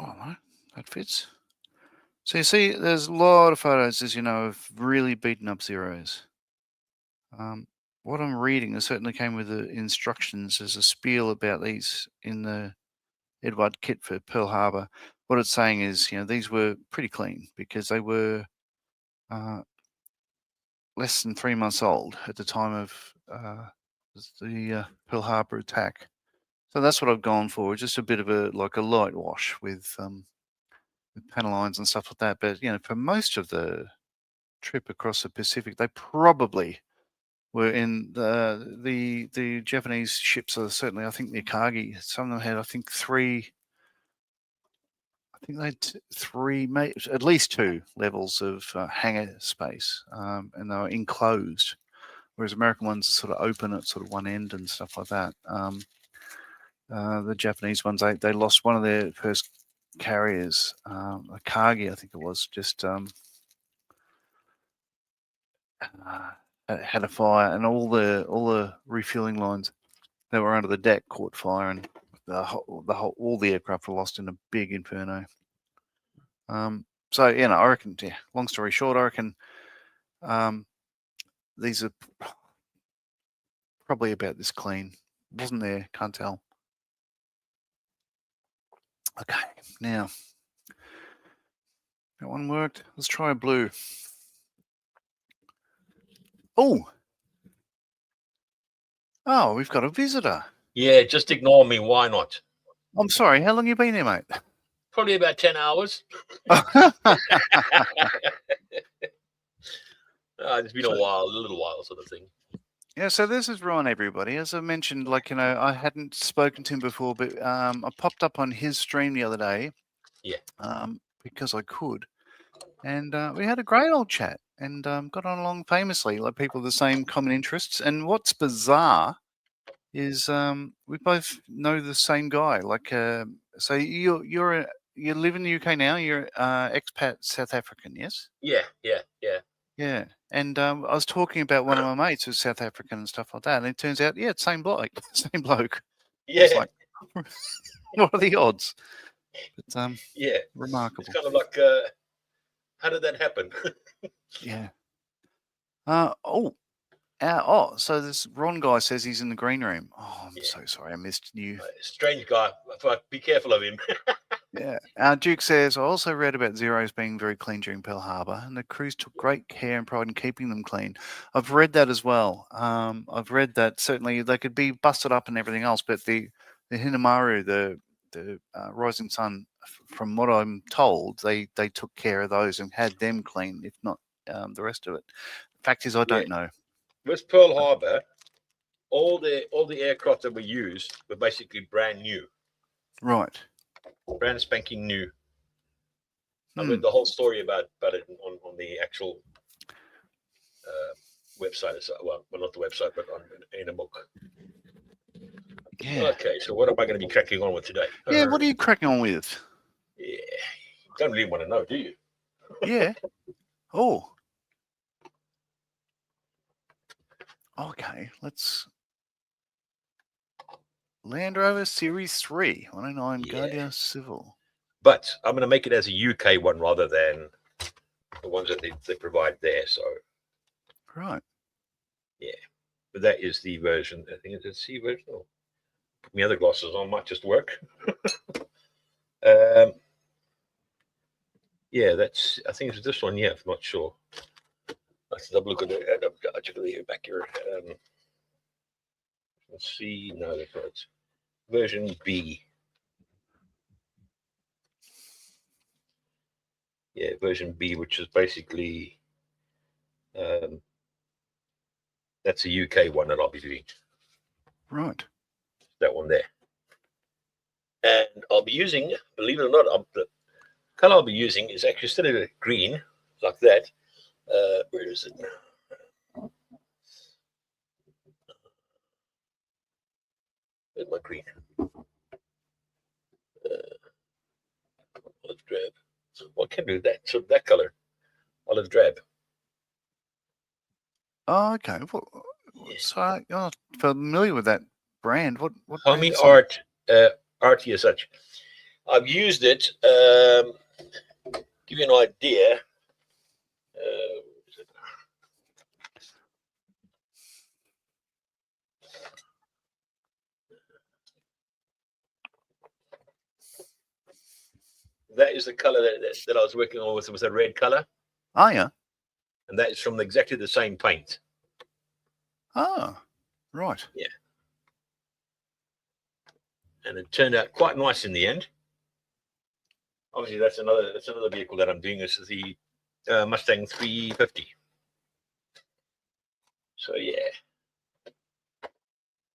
Oh no, that fits. So you see, there's a lot of photos, as you know, of really beaten up Zeros. What I'm reading, there certainly came with the instructions as a spiel about these in the Edward kit for Pearl Harbor. What it's saying is, these were pretty clean because they were less than 3 months old at the time of the Pearl Harbor attack. So that's what I've gone for, just a bit of a light wash with panel lines and stuff like that. But for most of the trip across the Pacific, they probably were in the Japanese ships. Are certainly, I think the Akagi. Some of them had, I think, three. I think they had three, at least two levels of hangar space, and they were enclosed. Whereas American ones are sort of open at sort of one end and stuff like that. The Japanese ones, they lost one of their first carriers, Akagi, I think it was, just had a fire, and all the refueling lines that were under the deck caught fire, and all the aircraft were lost in a big inferno. So I reckon, long story short, I reckon these are probably about this clean. Wasn't there? Can't tell. Okay, now that one worked. Let's try a blue. Oh, we've got a visitor. Yeah, just ignore me. Why not? I'm sorry. How long you been here, mate? Probably about 10 hours. It's been a little while sort of thing. Yeah, so this is Ron, everybody. As I mentioned, I hadn't spoken to him before, but I popped up on his stream the other day. Yeah. Because I could. And we had a great old chat and got on along famously, like people with the same common interests. And what's bizarre is we both know the same guy. So you live in the UK now. You're expat South African, yes? Yeah. Yeah. And I was talking about one of my mates who's South African and stuff like that. And it turns out, it's same bloke, same bloke. Yeah. It's like, what are the odds? But yeah, remarkable. It's kind of like, how did that happen? Yeah. So this Ron guy says he's in the green room. Oh, I'm so sorry I missed you. Strange guy. Be careful of him. Yeah. Duke says, I also read about Zeros being very clean during Pearl Harbor, and the crews took great care and pride in keeping them clean. I've read that as well. I've read that certainly they could be busted up and everything else, but the Hinamaru, the Rising Sun, from what I'm told, they took care of those and had them clean, if not the rest of it. Fact is, I don't know. With Pearl Harbor, all the aircraft that were used were basically brand new. Right. Brand spanking new. I read the whole story about it on the actual website. Well, not the website, but in a book. Yeah. Okay, so what am I going to be cracking on with today? Yeah, what are you cracking on with? Yeah, don't really want to know, do you? Yeah. Oh. Okay, let's Land Rover Series 3, 109 Guardia Civil. But I'm going to make it as a UK one rather than the ones that they provide there. So. Right. Yeah, but that is the version. I think it's a C version. Oh, put my other glasses on, might just work. Yeah, I think it's this one. Yeah, I'm not sure. Let's double look at it back here. Let's see. No, that's not it. Version B. Yeah, version B, which is basically that's a UK one that I'll be doing. Right. That one there. And I'll be using, believe it or not, the color I'll be using is actually still a green, like that. Where is it? Where's my green? Olive drab. What can do that? So that color, olive drab. Oh, okay. Well, so I'm not familiar with that brand. What Homie brand Arty as such. I've used it. Give you an idea. That is the color that I was working on with a red color. Oh, yeah. And that is from exactly the same paint. Oh, right. Yeah. and it turned out quite nice in the end. Obviously, that's another vehicle that I'm doing. This is the Mustang 350. So yeah,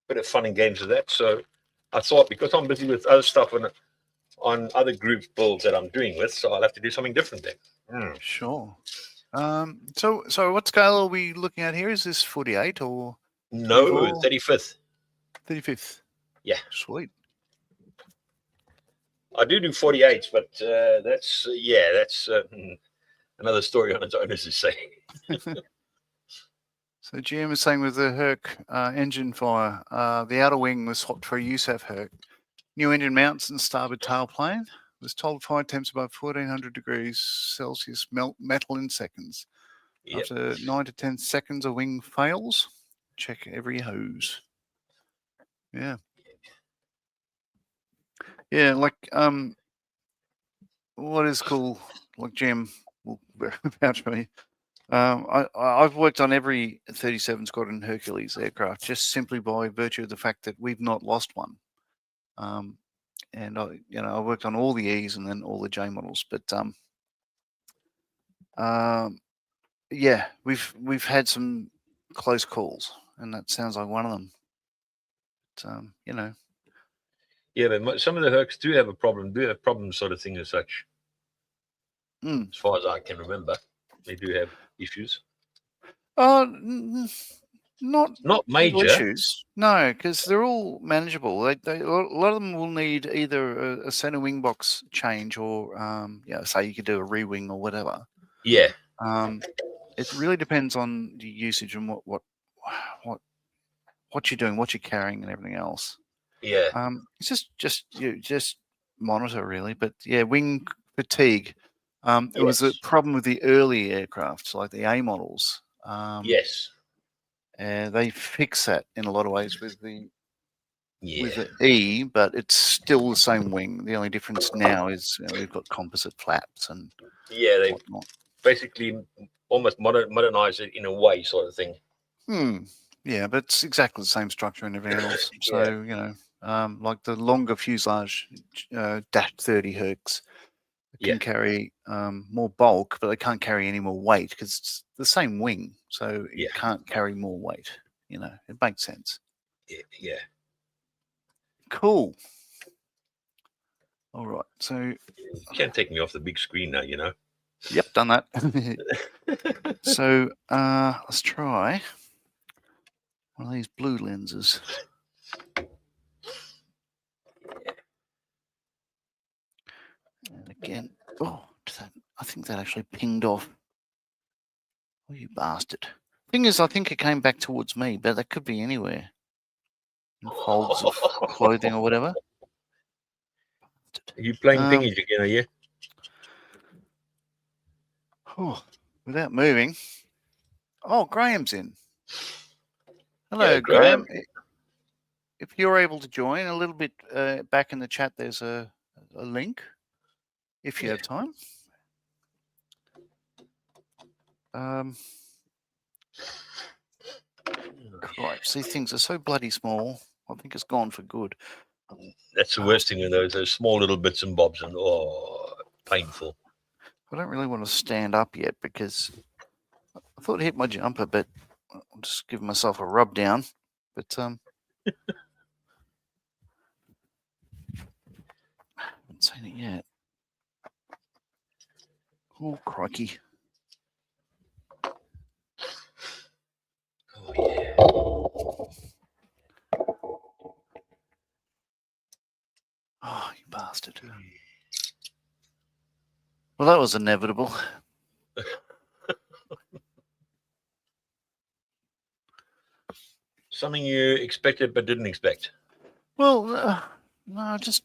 bit of fun and games with that. So I thought, because I'm busy with other stuff on other group builds that I'm doing with, so I'll have to do something different then. Sure. So what scale are we looking at here? Is this 48 or No, 24? 35th. 35th. Yeah. Sweet. I do 48s, but that's another story on its own, as you say. So GM is saying with the Herc engine fire, the outer wing was swapped for a USAF Herc. New engine mounts and starboard tailplane. Was told fire temps above 1400 degrees Celsius melt metal in seconds. Yep. After 9 to 10 seconds, a wing fails. Check every hose. Yeah. Yeah, like what is cool, like Jim will vouch for me. I've worked on every 37 Squadron Hercules aircraft just simply by virtue of the fact that we've not lost one. And I worked on all the E's and then all the J models, but yeah, we've had some close calls, and that sounds like one of them. But, Yeah, but some of the Hercs do have problems sort of thing as such. As far as I can remember, they do have issues. Not major issues. No, because they're all manageable. A lot of them will need either a center wing box change or, say you could do a re-wing or whatever. Yeah. It really depends on the usage and what you're doing, what you're carrying, and everything else. Yeah. It's just monitor really, but yeah, wing fatigue. It was a problem with the early aircrafts, like the A models. Yes. And they fix that in a lot of ways with the E, but it's still the same wing. The only difference now is we've got composite flaps and they basically almost modernize it in a way, sort of thing. Yeah, but it's exactly the same structure and everything else. So like the longer fuselage Dash 30 Hercs can carry more bulk, but they can't carry any more weight because it's the same wing, so it can't carry more weight. It makes sense. Yeah. Cool. All right, so you can't take me off the big screen now. Yep, done that. So let's try one of these blue lenses. And again, I think that actually pinged off. Oh, you bastard. Thing is, I think it came back towards me, but that could be anywhere. In folds of clothing or whatever. Are you playing thingies again, are you? Without moving. Oh, Graham's in. Hello, yeah, Graham. If you're able to join, a little bit back in the chat, there's a link, if you have time. Cripes, these things are so bloody small. I think it's gone for good. That's the worst thing with those small little bits and bobs, and painful. I don't really want to stand up yet because I thought I hit my jumper, but I'll just give myself a rub down. But I haven't seen it yet. Oh, crikey. Oh, yeah. Oh, you bastard. Well, that was inevitable. Something you expected but didn't expect. Well, no, I'm just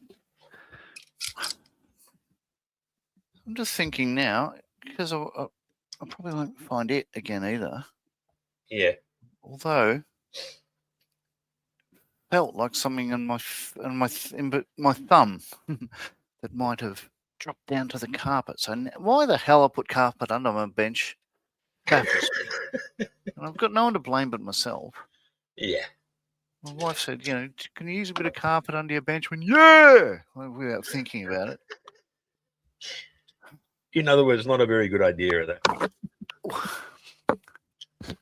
thinking now, because I probably won't find it again either. Yeah. Although, felt like something in my thumb that might have dropped down to the carpet. So why the hell I put carpet under my bench baffles me. And I've got no one to blame but myself. Yeah. My wife said, can you use a bit of carpet under your bench? Yeah, without thinking about it. In other words, not a very good idea of that.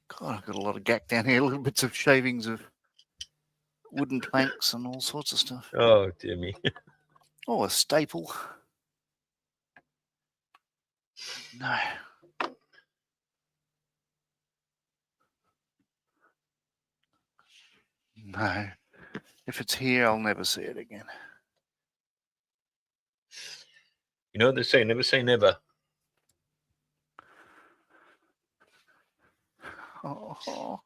God, I've got a lot of gack down here, little bits of shavings of wooden planks and all sorts of stuff. Oh, dear me. Oh, a staple. No. No. If it's here, I'll never see it again. You know what they say, never say never. Oh.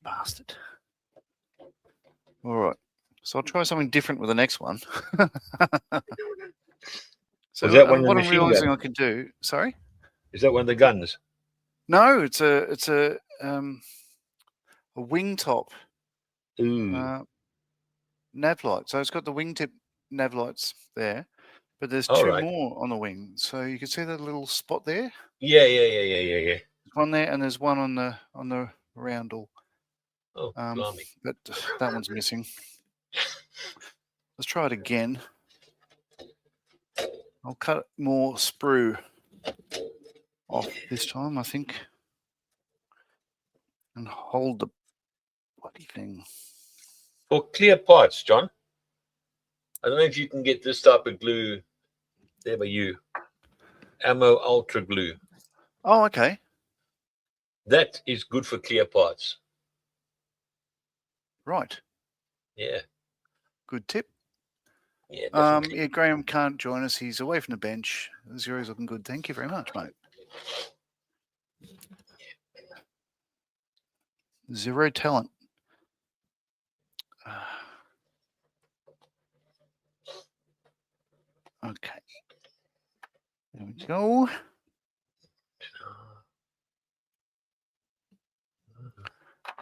Bastard. All right. So I'll try something different with the next one. So Was that one of the what I'm machine realizing gun? I could do. Sorry. Is that one of the guns? No, it's a wing top Ooh. nav light. So it's got the wingtip nav lights there, but there's All two right. more on the wing. So you can see that little spot there. Yeah. There's one there, and there's one on the roundel. Oh, blimey. But that one's missing. Let's try it again. I'll cut more sprue off this time, I think, and hold the bloody thing. For clear parts, John, I don't know if you can get this type of glue there by you. Ammo Ultra Glue. Oh, okay. That is good for clear parts. Right. Yeah. Good tip. Yeah, definitely. Yeah, Graham can't join us. He's away from the bench. Zero's looking good. Thank you very much, mate. Zero talent. Okay. There we go.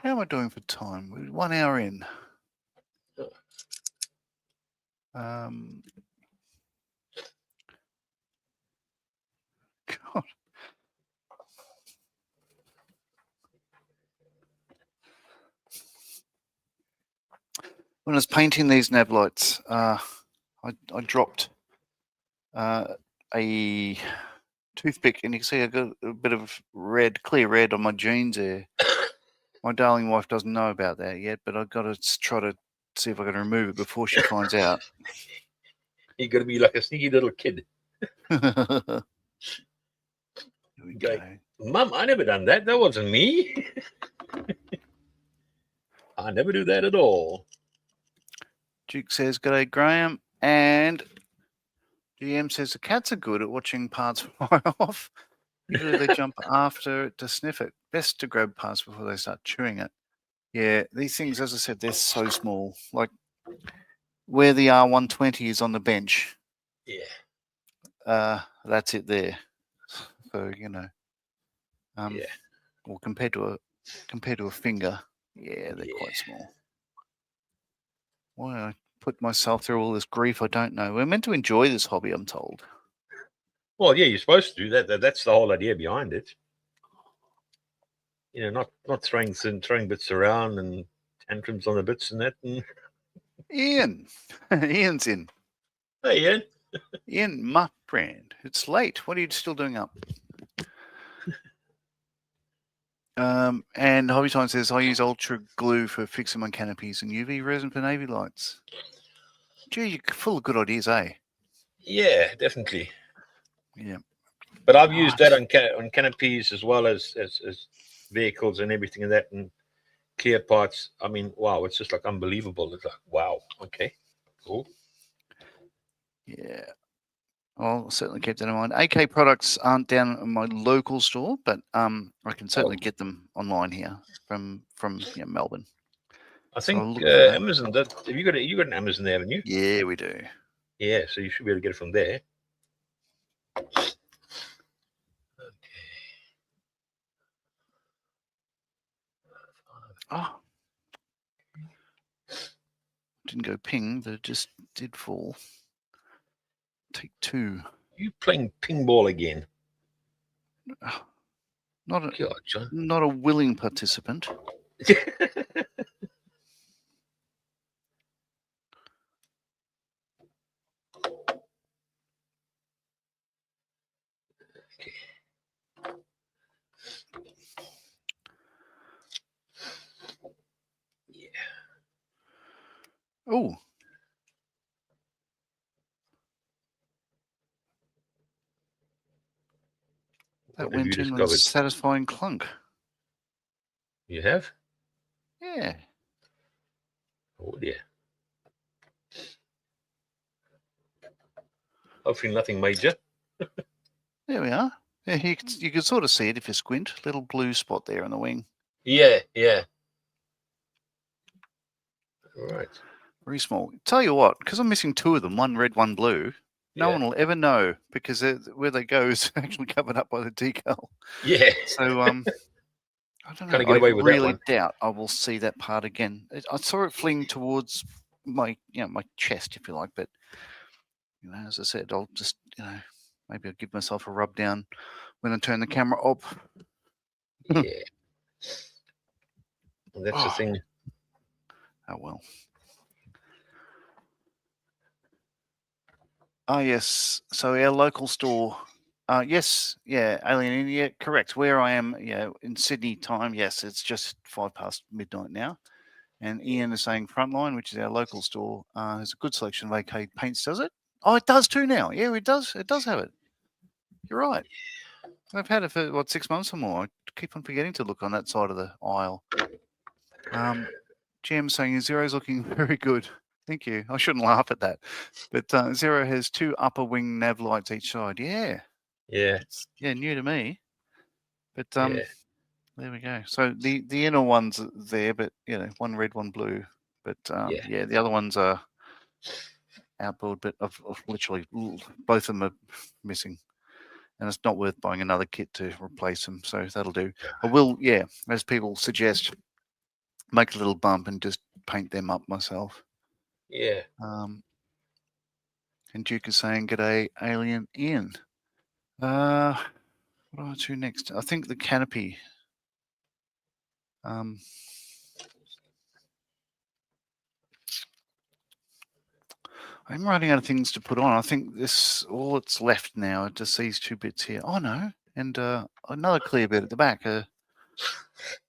How am I doing for time? We're 1 hour in. God. When I was painting these nav lights, I dropped a toothpick, and you can see I got a bit of red, clear red on my jeans there. My darling wife doesn't know about that yet, but I've got to try to see if I can remove it before she finds out. You're going to be like a sneaky little kid. Here we go. Mum, I never done that. That wasn't me. I never do that at all. Duke says, "G'day, Graham." And GM says, the cats are good at watching parts fly off. Usually they jump after it to sniff it. Best to grab parts before they start chewing it. Yeah, these things, as I said, they're so small. Like where the R120 is on the bench. Yeah. That's it there. So, yeah. Well, compared to a finger, yeah, they're quite small. Why I put myself through all this grief, I don't know. We're meant to enjoy this hobby, I'm told. Well, yeah, you're supposed to do that. That's the whole idea behind it. You know, not throwing bits around and tantrums on the bits and that. And... Ian, Ian's in. Hey, Ian. Ian, my friend, it's late. What are you still doing up? And Hobby Time says, I use Ultra Glue for fixing my canopies and UV resin for navy lights. Gee, you're full of good ideas, eh? Yeah, definitely. Yeah. But I've used that on canopies as well as vehicles and everything and that, and clear parts. I mean, wow, it's just like unbelievable. It's like, wow, okay, cool. Yeah. I'll certainly keep that in mind. AK products aren't down in my local store, but I can certainly get them online here from Melbourne. I think Amazon. Have you got an Amazon there, haven't you? Yeah, we do. Yeah, so you should be able to get it from there. Oh, didn't go ping, but it just did fall. Take two. You playing pinball again? Not a willing participant. Yeah. Oh, that What have you went in with a discovered? satisfying clunk. You have? Yeah. Oh dear. Hopefully nothing major. There we are. Yeah, you can sort of see it if you squint. Little blue spot there on the wing. Yeah, yeah. All right. Very small. Tell you what, because I'm missing two of them, one red, one blue, no Yeah. one will ever know because where they go is actually covered up by the decal. Yeah. So I don't Kind know. of get I away with that really one. doubt I will see that part again. I saw it fling towards my chest, if you like, but as I said, I'll just maybe I'll give myself a rub down when I turn the camera up. Yeah. And that's the Oh, thing. oh well. Oh yes. So our local store. Yes, yeah, Alien. Yeah, correct. Where I am, in Sydney time. Yes, it's just 5 past midnight now. And Ian is saying Frontline, which is our local store, has a good selection of AK paints. Does it? Oh, it does too now. Yeah, it does. It does have it. You're right. I've had it for 6 months or more. I keep on forgetting to look on that side of the aisle. GM saying Zero's looking very good. Thank you. I shouldn't laugh at that. But Zero has 2 upper wing nav lights each side. Yeah. Yeah. Yeah, new to me. But Yeah. there we go. So the inner ones are there, but one red, one blue. But Yeah. the other ones are outboard. But I've literally both of them are missing, and it's not worth buying another kit to replace them. So that'll do. I will, as people suggest, make a little bump and just paint them up myself. Yeah. And Duke is saying, "G'day, Alien Ian." What do I do next? I think the canopy. I'm running out of things to put on. I think this all that's left now are just these 2 bits here. Oh no, and another clear bit at the back, a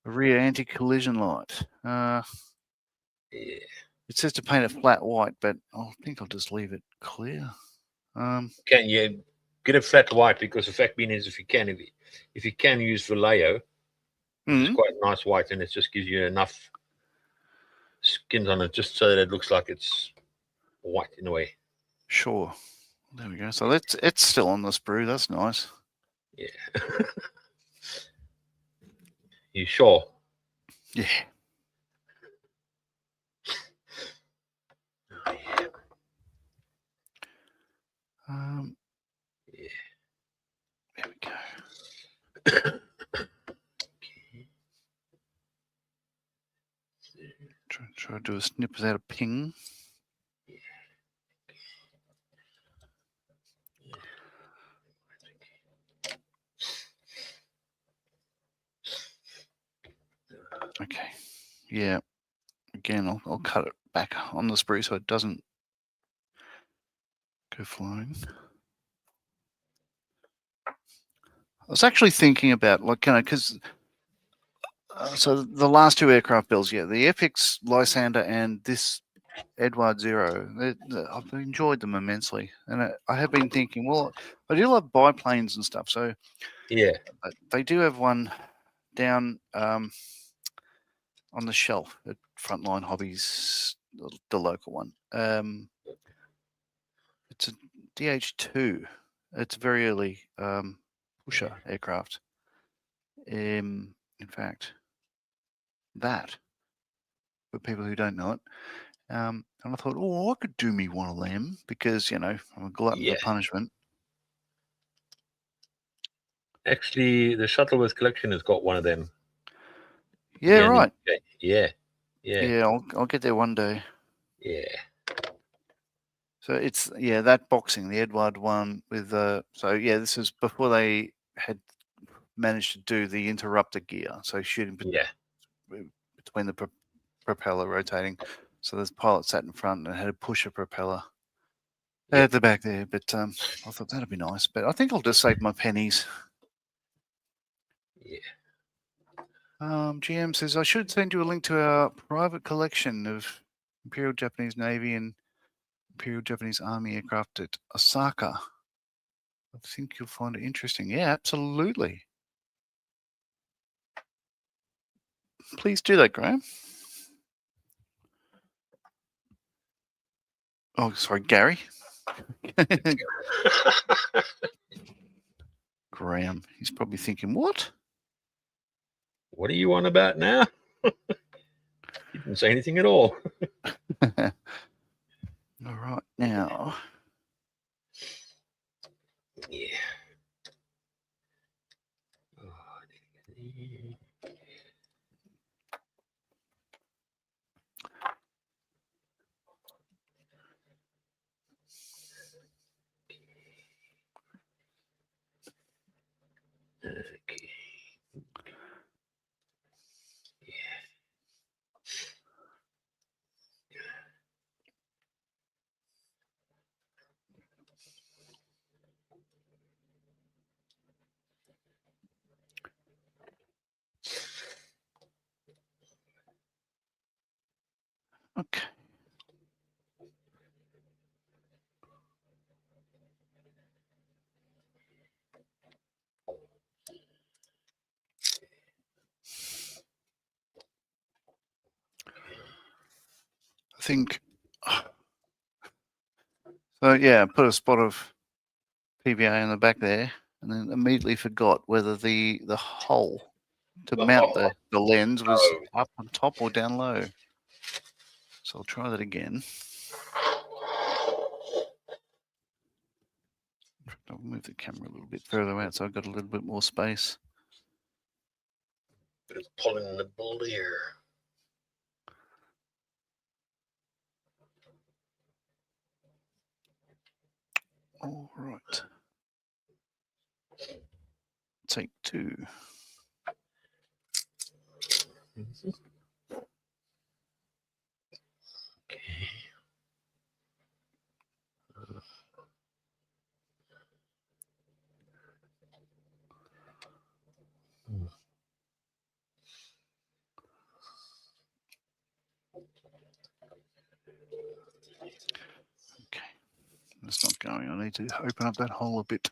rear anti-collision light. Yeah. It says to paint it flat white, but I think I'll just leave it clear. Can you get it flat white? Because the fact being is, if you can use Vallejo, which is quite nice white, and it just gives you enough skins on it, just so that it looks like it's white in a way. Sure. There we go. So it's still on the sprue. That's nice. Yeah. You sure? Yeah. Oh, yeah. Yeah. There we go. Try to do a snip without a ping. Okay. Yeah. Again, I'll cut it back on the sprue so it doesn't go flying. I was actually thinking about because so the last 2 aircraft builds, the FX Lysander and this Edward Zero, I've enjoyed them immensely, and I have been thinking, well, I do love biplanes and stuff, so Yeah. they do have one down on the shelf at Frontline Hobbies, the local one. It's a DH2. It's a very early pusher aircraft. In fact, that, for people who don't know it. And I thought, I could do me one of them because, I'm a glutton Yeah. for punishment. Actually, the Shuttleworth collection has got one of them. Yeah, right. Yeah. Yeah, I'll get there one day. Yeah. So it's that boxing, the Edward one with this is before they had managed to do the interrupter gear. So shooting between the propeller rotating. So the pilot sat in front and had to push a propeller at the back there. But I thought that'd be nice. But I think I'll just save my pennies. Yeah. GM says I should send you a link to our private collection of Imperial Japanese Navy and Imperial Japanese Army aircraft at Osaka. I think you'll find it interesting. Yeah, absolutely. Please do that, Graham. Oh, sorry, Gary. Graham. He's probably thinking, what? What are you on about now? You didn't say anything at all. All right, now. Yeah. Okay. Okay. I think. So, yeah, put a spot of PVA in the back there and then immediately forgot whether the hole to mount the lens was up on top or down low. So I'll try that again. I'll move the camera a little bit further out so I've got a little bit more space. Bit of pollen in the bull here. All right. Take 2. Okay. Okay. That's not going. I need to open up that hole a bit.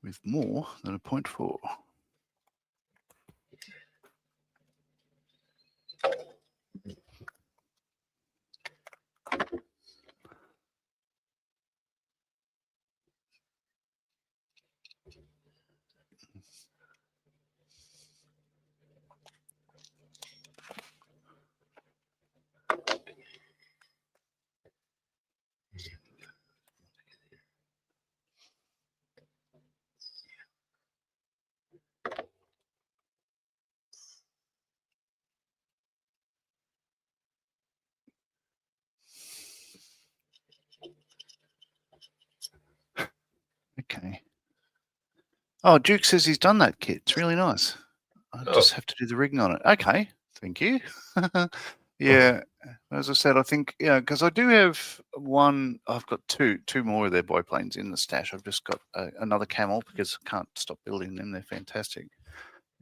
With more than a 0.4. Okay. Oh, Duke says he's done that kit. It's really nice. I just have to do the rigging on it. Okay. Thank you. Yeah. As I said, I think, yeah, because I do have one. I've got two more of their biplanes in the stash. I've just got another Camel because I can't stop building them. They're fantastic.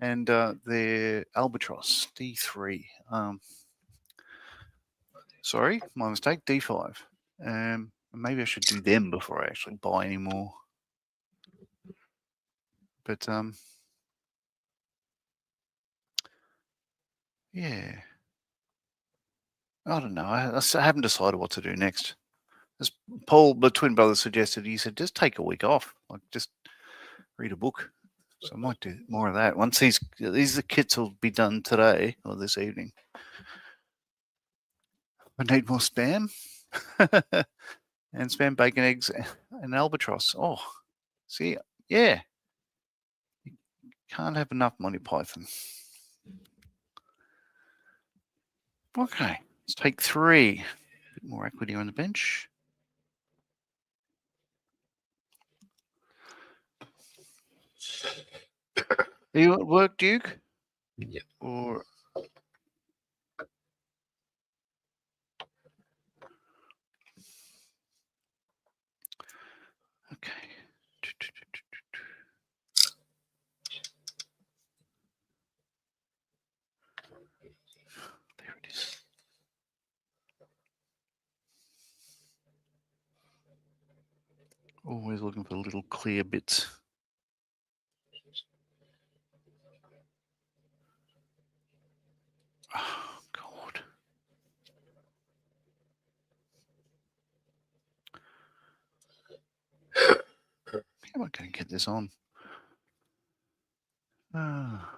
And their Albatross D3. Sorry, my mistake. D5. Maybe I should do them before I actually buy any more. But yeah, I don't know. I haven't decided what to do next. As Paul, the twin brother, suggested, he said, just take a week off, like just read a book. So I might do more of that. Once these kits will be done today or this evening. I need more Spam and Spam bacon, eggs, and Albatross. Oh, see, yeah. You can't have enough Monty Python. Okay, let's take 3. A bit more equity on the bench. Are you at work, Duke? Yeah. Or okay. There it is. Always looking for little clear bits. Oh, God. How am I going to get this on? Ah.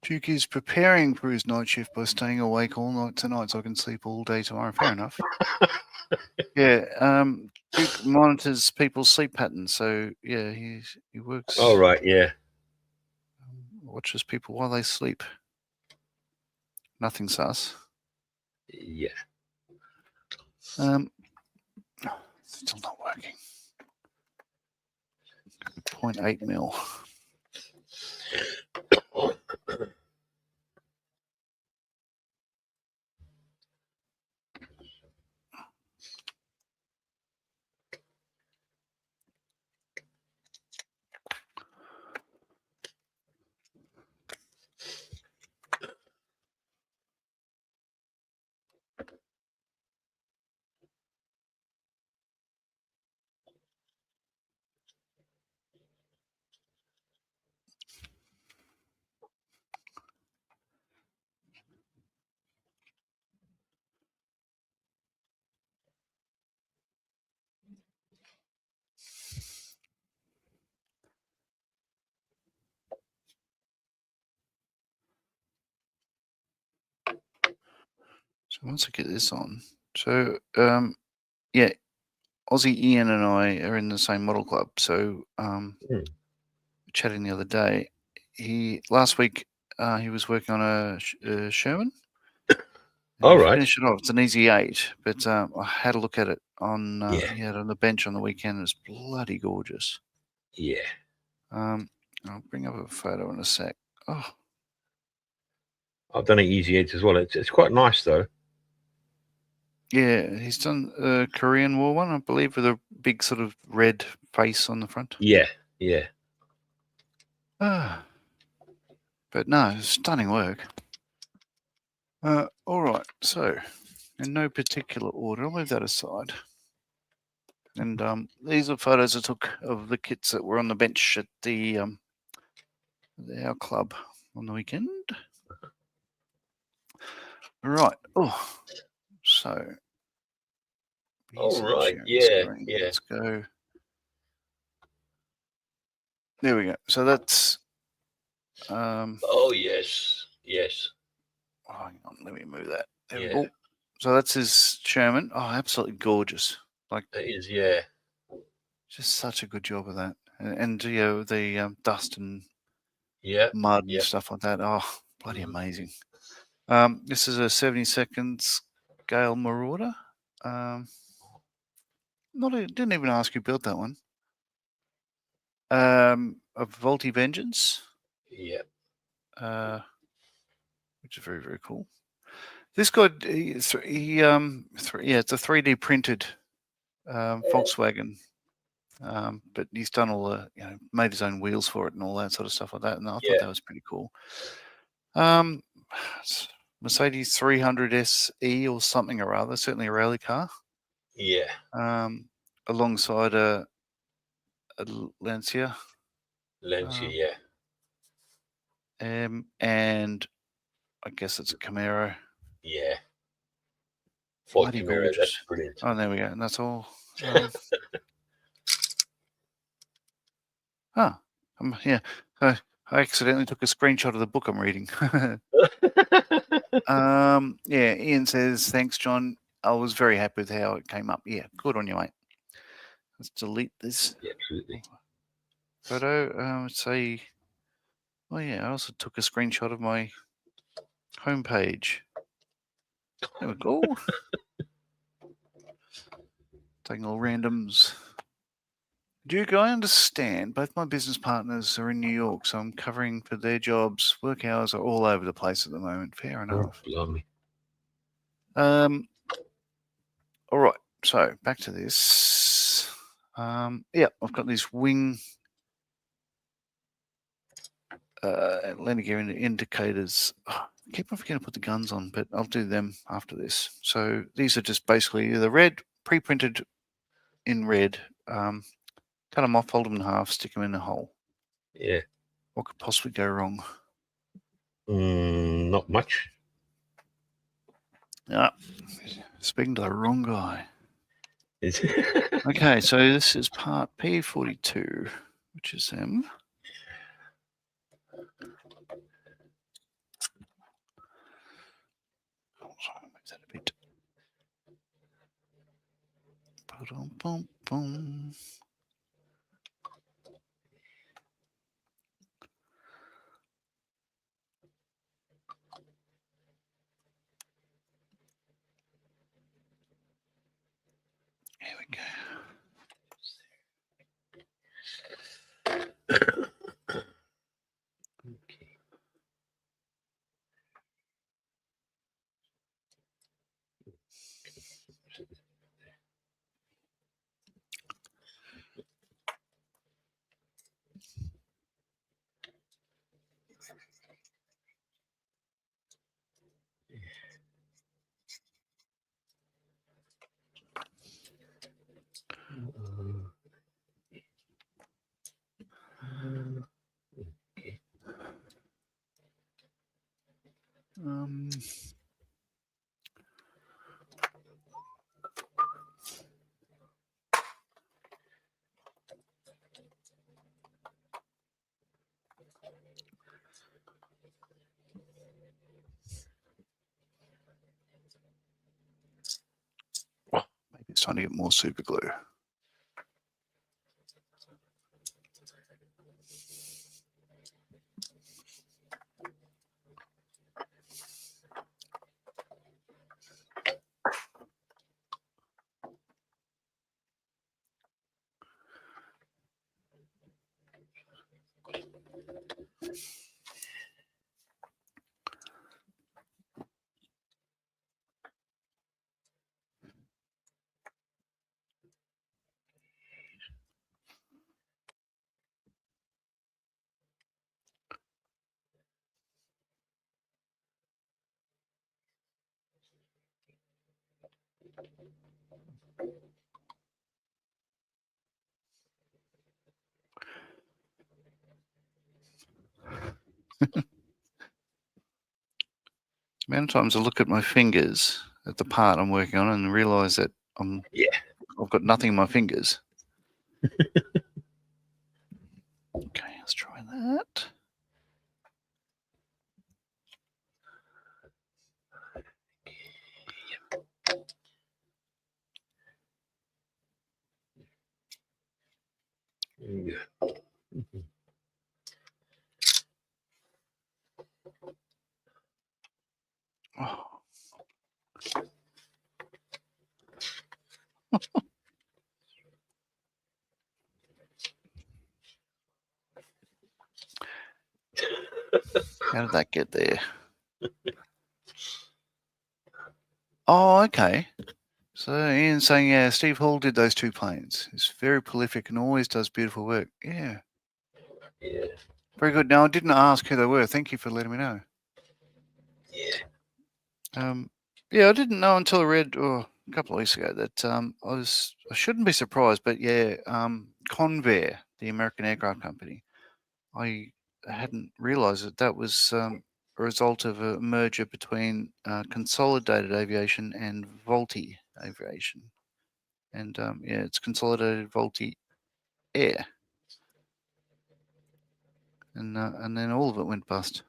Duke is preparing for his night shift by staying awake all night tonight so I can sleep all day tomorrow. Fair enough. Yeah, Duke monitors people's sleep patterns. So, yeah, he works. All right, yeah. Watches people while they sleep. Nothing sus. Yeah. Still not working. 0.8 mil. So once I get this on, so yeah, Aussie Ian and I are in the same model club. So chatting the other day, last week he was working on a Sherman. All right. Finish it off. It's an easy 8, but I had a look at it on. Yeah. He had it on the bench on the weekend. It's bloody gorgeous. Yeah. I'll bring up a photo in a sec. Oh, I've done an easy 8 as well. It's quite nice though. yeah, he's done a Korean War one, I believe, with a big sort of red face on the front. Yeah. Yeah. But no, stunning work. All right, so in no particular order, I'll move that aside. And these are photos I took of the kits that were on the bench at our club on the weekend. Right. Oh, so. All right. Yeah. Yeah. Let's go. There we go. So that's. Oh yes. Yes. Oh, hang on. Let me move that. There we Yeah. go. So that's his Sherman. Oh, absolutely gorgeous. Like It is. Yeah. just such a good job of that. And you know, the dust and Yeah. mud and Yeah. stuff like that. Oh, bloody Mhm. amazing. This is a 72nd scale Marauder. Didn't even ask who built that one. A Volti Vengeance. Yeah. Which is very, very cool. This guy, it's a 3D printed Volkswagen, but he's done all the, made his own wheels for it and all that sort of stuff like that. And I thought that was pretty cool. Mercedes 300 SE or something or other, certainly a rally car. Yeah. Alongside a Lancia. Lancia. Yeah. And I guess it's a Camaro. Yeah. Ford Bloody Camaro. gorgeous. That's brilliant. Oh, there we go. And that's all. Yeah. I accidentally took a screenshot of the book I'm reading. Yeah, Ian says, thanks, John. I was very happy with how it came up. Yeah, good on you, mate. Let's delete this Yeah, absolutely. photo. Say, oh yeah, I also took a screenshot of my homepage. There we go. Taking all randoms. Duke, I understand. Both my business partners are in New York, so I'm covering for their jobs. Work hours are all over the place at the moment. Fair enough. Blimey. All right. So back to this. Yeah, I've got these wing landing gear indicators. I keep on forgetting to put the guns on, but I'll do them after this. So these are just basically the red, pre-printed in red. Cut them off, fold them in half, stick them in a hole. Yeah. What could possibly go wrong? Not much. Yeah, speaking to the wrong guy. Okay, so this is part P42, which is them. Sorry, make that a bit. Boom, boom. Here we go. Okay. Maybe it's time to get more super glue. Many times I look at my fingers at the part I'm working on and realize that I've got nothing in my fingers. Okay, let's try that. Yeah. Oh. How did that get there? Oh, okay. So Ian's saying, yeah, Steve Hall did those two planes. He's very prolific and always does beautiful work. Yeah. Yeah. Very good. Now, I didn't ask who they were. Thank you for letting me know. Yeah. Yeah, I didn't know until I read a couple of weeks ago that I shouldn't be surprised, but yeah, Convair, the American aircraft company, I hadn't realised that was a result of a merger between Consolidated Aviation and Volti Aviation, and yeah, it's Consolidated Volti Air. and then all of it went bust.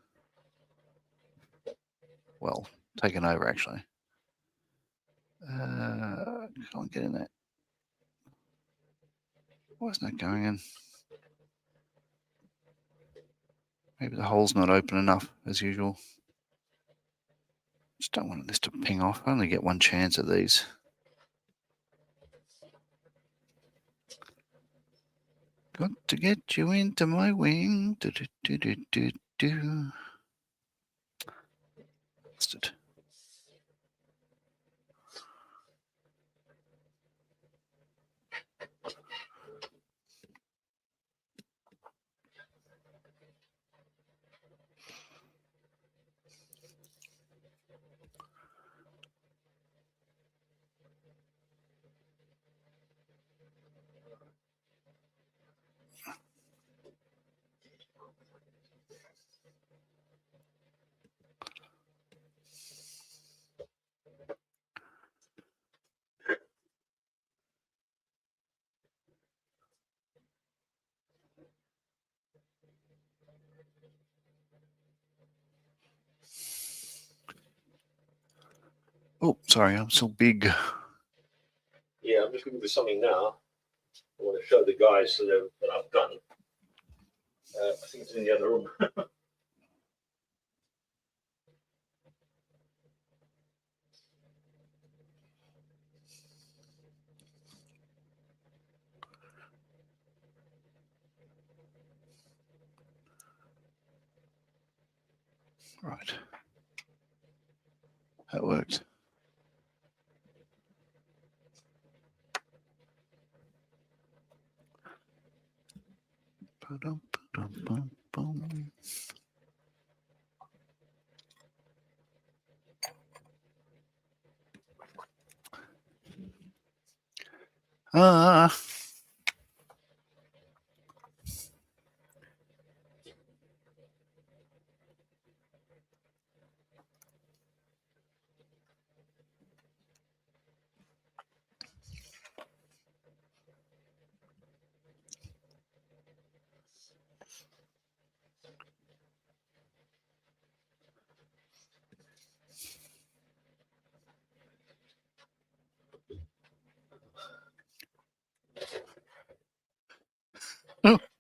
Well, taken over actually. Can't get in there. Why isn't that going in? Maybe the hole's not open enough as usual. Just don't want this to ping off. I only get one chance at these. Got to get you into my wing. Do, do, do, do, do, do. Lost it. Oh, sorry, I'm so big. Yeah, I'm just looking for something now. I want to show the guys that I've done. I think it's in the other room. Right. That worked. Ah.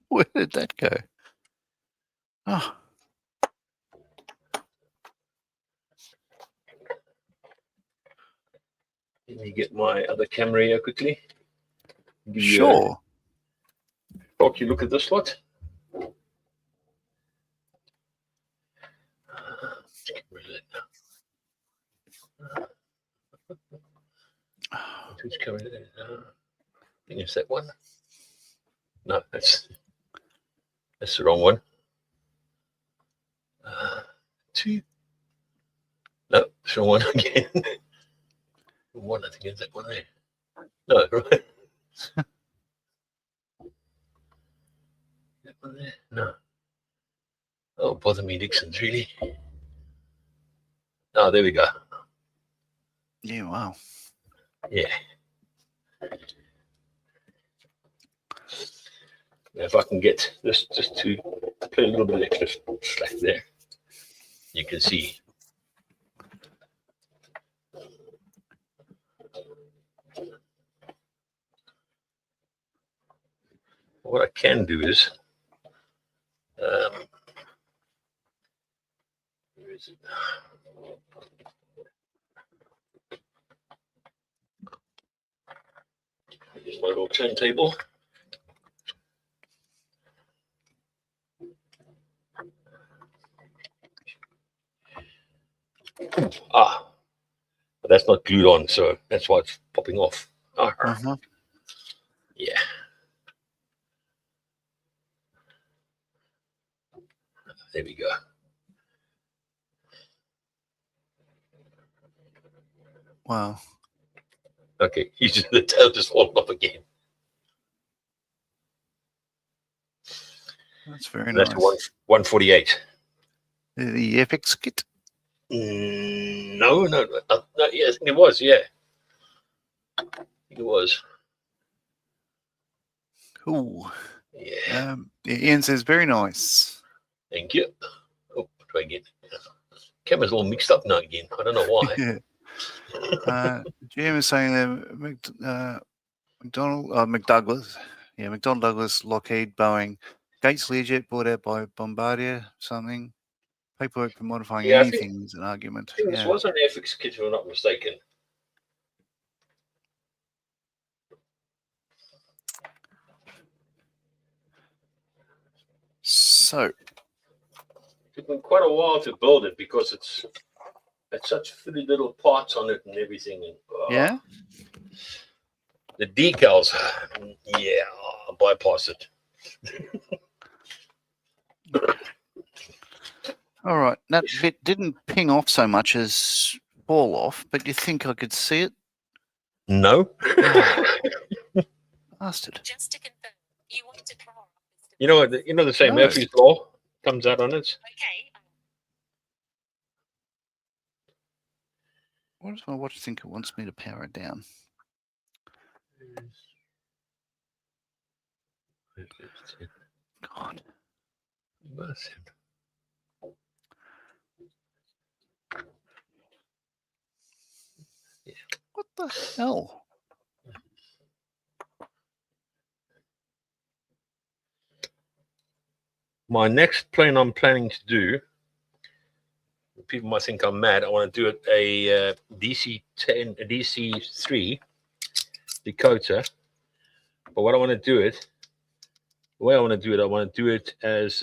Where did that go? Oh. Let me get my other camera here quickly. Sure. Talk you look at this lot. Which camera is it? I think it's that one. No, that's the wrong one. Two. No, it's the wrong one again. One, I think it's that one there. No, right. That one there? No. Oh, bother me, Dixon's really. Oh, there we go. Yeah, wow. Yeah. Now, if I can get this just to put a little bit of extra slack there, you can see. What I can do is, where is it? Here's my little turntable. But that's not glued on, so that's why it's popping off. Yeah. There we go. Wow. Okay, the tail just fallen off again. That's very nice. That's 148. The FX kit? No. Yeah, I think it was. Yeah, it was. Cool. Yeah. Ian says very nice. Thank you. Oh, what do I get? Camera's all mixed up now again. I don't know why. GM is saying that McDouglas, McDonnell Douglas, Lockheed, Boeing, Gates Learjet bought out by Bombardier, something. Paperwork for modifying anything is an argument. I think this was an FX kit, if I'm not mistaken. So it took me quite a while to build it because it's such pretty little parts on it and everything. And, yeah, the decals, yeah, I'll bypass it. all right. That bit didn't ping off so much as fall off, but you think I could see it? No. Bastard. Just to confirm, you want to power up. You know what? You know the same Murphy's Law comes out on it. Okay. What does my watch think it wants me to power it down? God. What the hell? My next plane I'm planning to do, people might think I'm mad. I want to do it a DC-10, a DC-3 Dakota. But what I want to do it, the way I want to do it, I want to do it as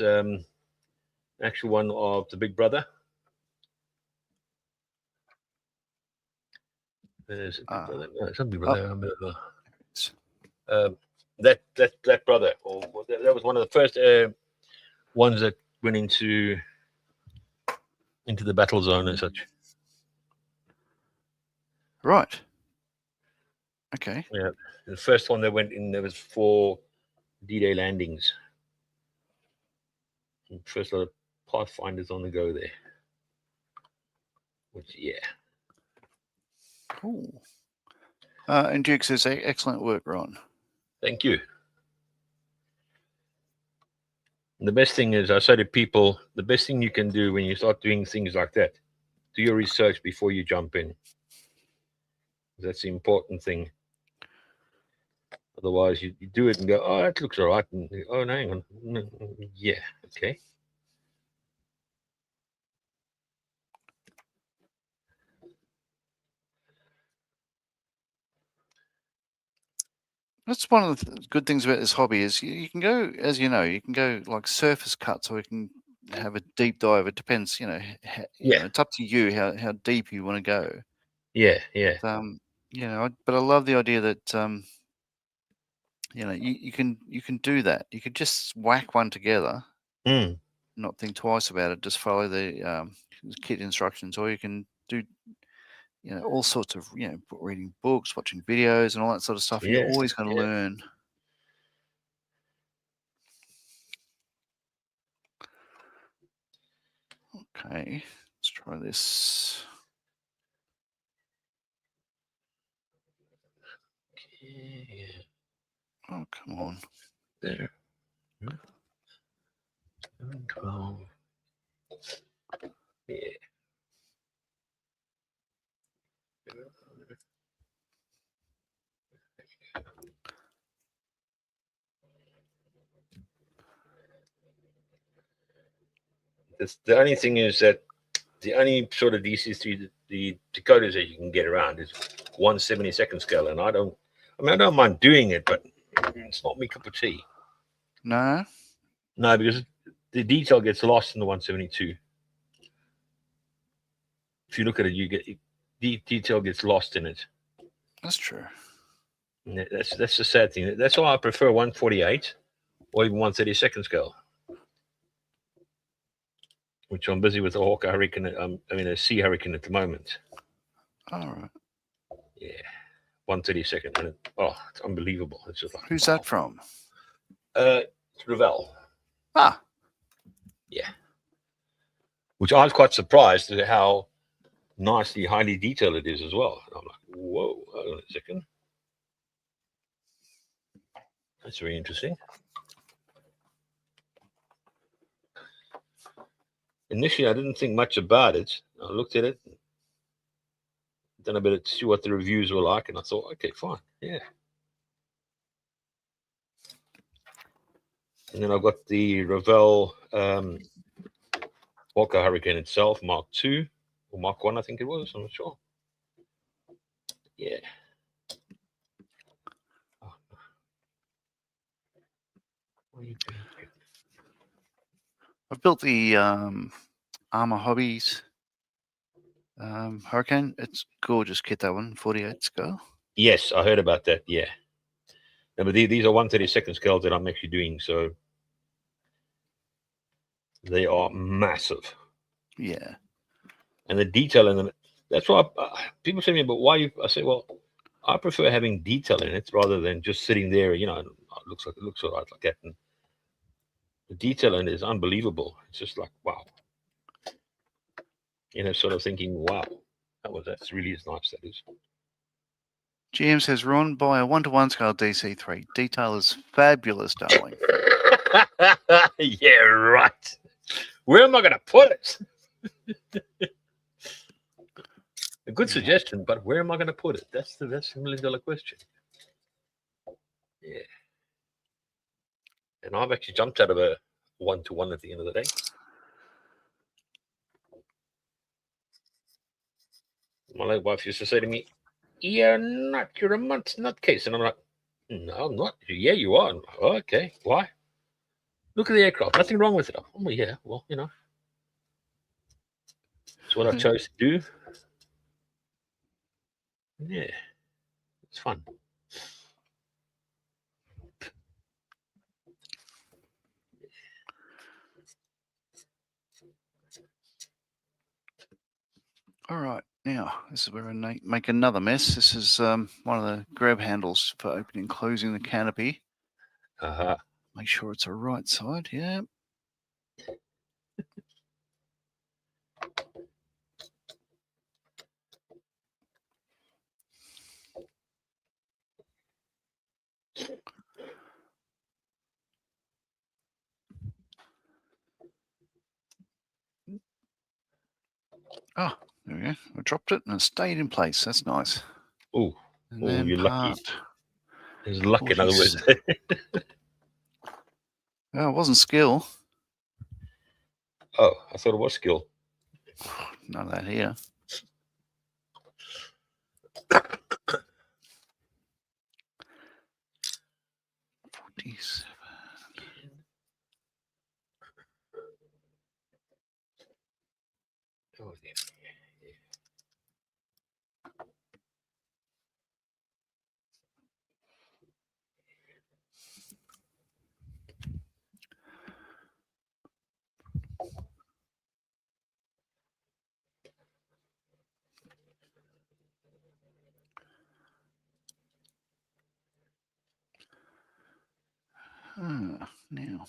actual one of the Big Brother. There's a Big Brother. No, it's not Big Brother. That brother, or that was one of the first ones that went into the battle zone and such. Right. Okay. Yeah, the first one that went in, there was 4 D-Day landings. First lot of Pathfinders on the go there. Which, yeah. Cool. And Duke says, excellent work, Ron. Thank you. And the best thing is, I say to people, the best thing you can do when you start doing things like that, do your research before you jump in. That's the important thing. Otherwise, you do it and go, oh, that looks all right. And, oh, no, hang on. Yeah, okay. That's one of the good things about this hobby is you can go, as you know, you can go like surface cuts, or you can have a deep dive. It depends, you know, it's up to you how deep you want to go. Yeah, yeah. But I love the idea that you can do that. You could just whack one together, not think twice about it. Just follow the kit instructions, or you can do all sorts of reading books, watching videos, and all that sort of stuff. And you're always going to learn. Okay, let's try this. Okay. Oh, come on. There. 12. Yeah. The only thing is that the only sort of DC3, the Dakotas that you can get around is 1/72nd scale, and I don't mind doing it, but it's not my cup of tea. No, because the detail gets lost in the 172. If you look at it, the detail gets lost in it. That's true. And that's the sad thing. That's why I prefer 148 or even 1/32nd scale, which I'm busy with a Hawker Hurricane. A Sea Hurricane at the moment. All right. Yeah, 1/32nd, and it's unbelievable. It's just like, who's that from? It's Ravel. Ah, yeah. Which I was quite surprised at how nicely, highly detailed it is as well. And I'm like, whoa, hold on a second. That's very interesting. initially I didn't think much about it. I looked at it, done a bit to see what the reviews were like, and I thought, okay, fine, yeah. And then I've got the Revell Walker Hurricane itself, Mark II or Mark I, I think it was. I'm not sure. Yeah. Oh, what are you doing? I've built the Armor Hobbies Hurricane. It's gorgeous kit, that one, 48 scale. Yes, I heard about that. Yeah. No, but these are 1/32 scales that I'm actually doing, so they are massive. Yeah. And the detail in them, that's why people say to me, but why you? I say, well, I prefer having detail in it rather than just sitting there, you know, it looks all right like that. And the detail in it is unbelievable. It's just like, wow. You know, sort of thinking, wow, that's really is nice, that is. GM says, Ron, buy a 1-to-1 scale DC3. Detail is fabulous, darling. Yeah, right. Where am I going to put it? A good suggestion, but where am I going to put it? That's the $1 million question. Yeah. And I've actually jumped out of a 1-to-1 at the end of the day. My late wife used to say to me, you're a nutcase. And I'm like, no, I'm not. Yeah, you are. Like, oh, okay. Why? Look at the aircraft. Nothing wrong with it. Oh, yeah. Well, you know. It's what I chose to do. Yeah. It's fun. All right, now this is where I make another mess. This is one of the grab handles for opening and closing the canopy. Make sure it's a right side, yeah. Oh, there we go. I dropped it and it stayed in place. That's nice. Oh, you're lucky. There's luck, in other words. Oh, it wasn't skill. Oh, I thought it was skill. None of that here. Oh, yeah. Now.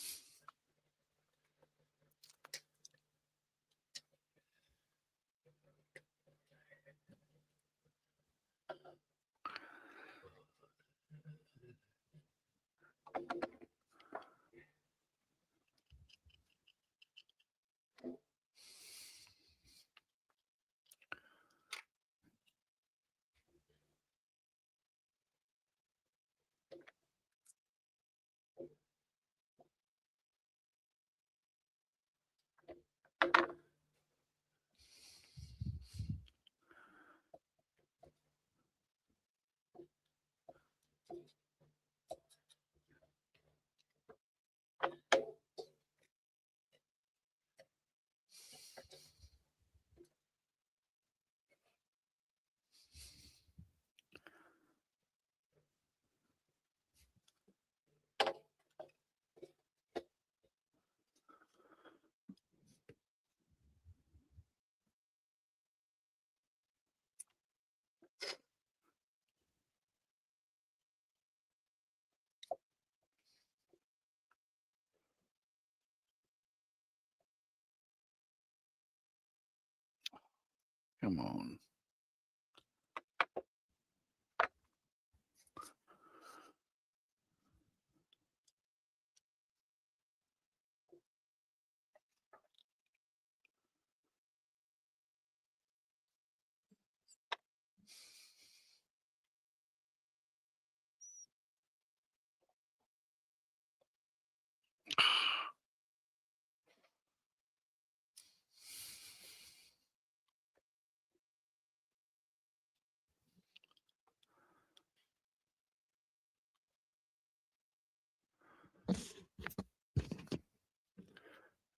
Come on.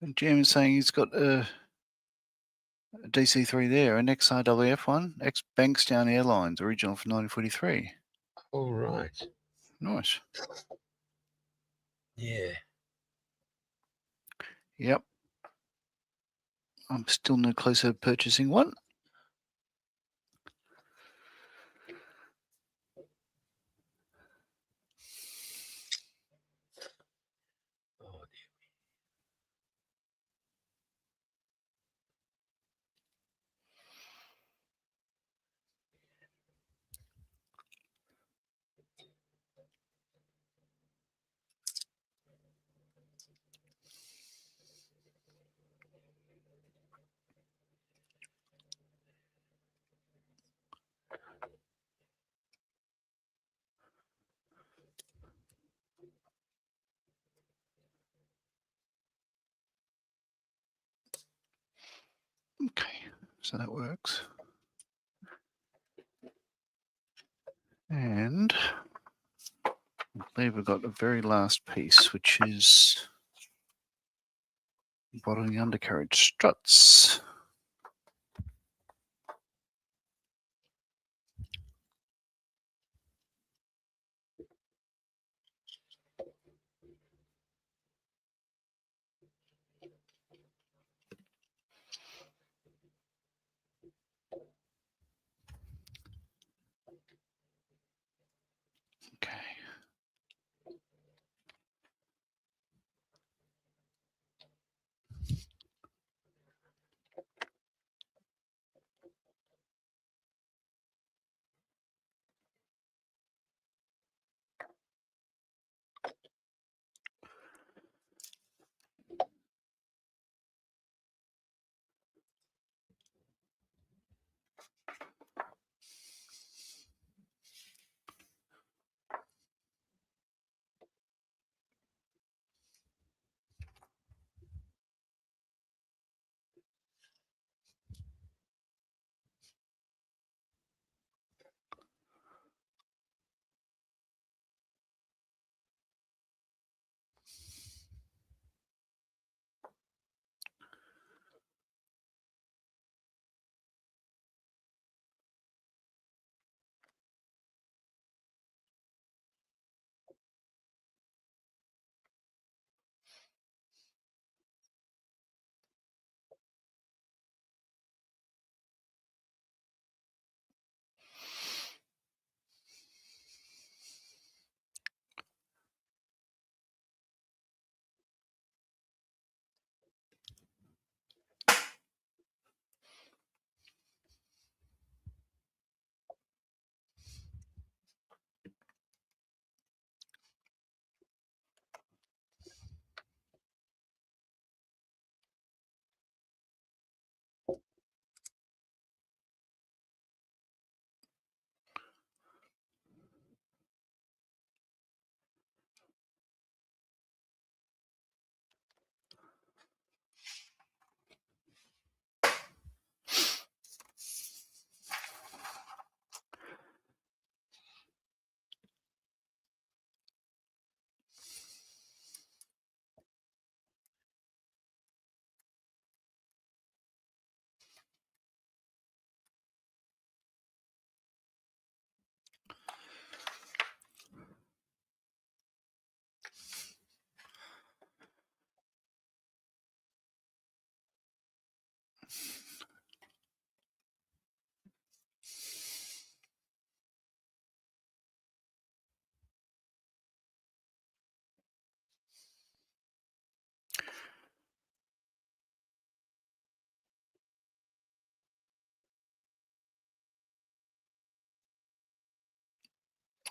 And Jim is saying he's got a DC3 there, an XRWF one, ex-Bankstown Airlines, original from 1943. All right. Nice. Yeah. Yep. I'm still no closer to purchasing one. Oh, Okay, so that works. And I believe we've got the very last piece, which is bottling undercarriage struts. Okay.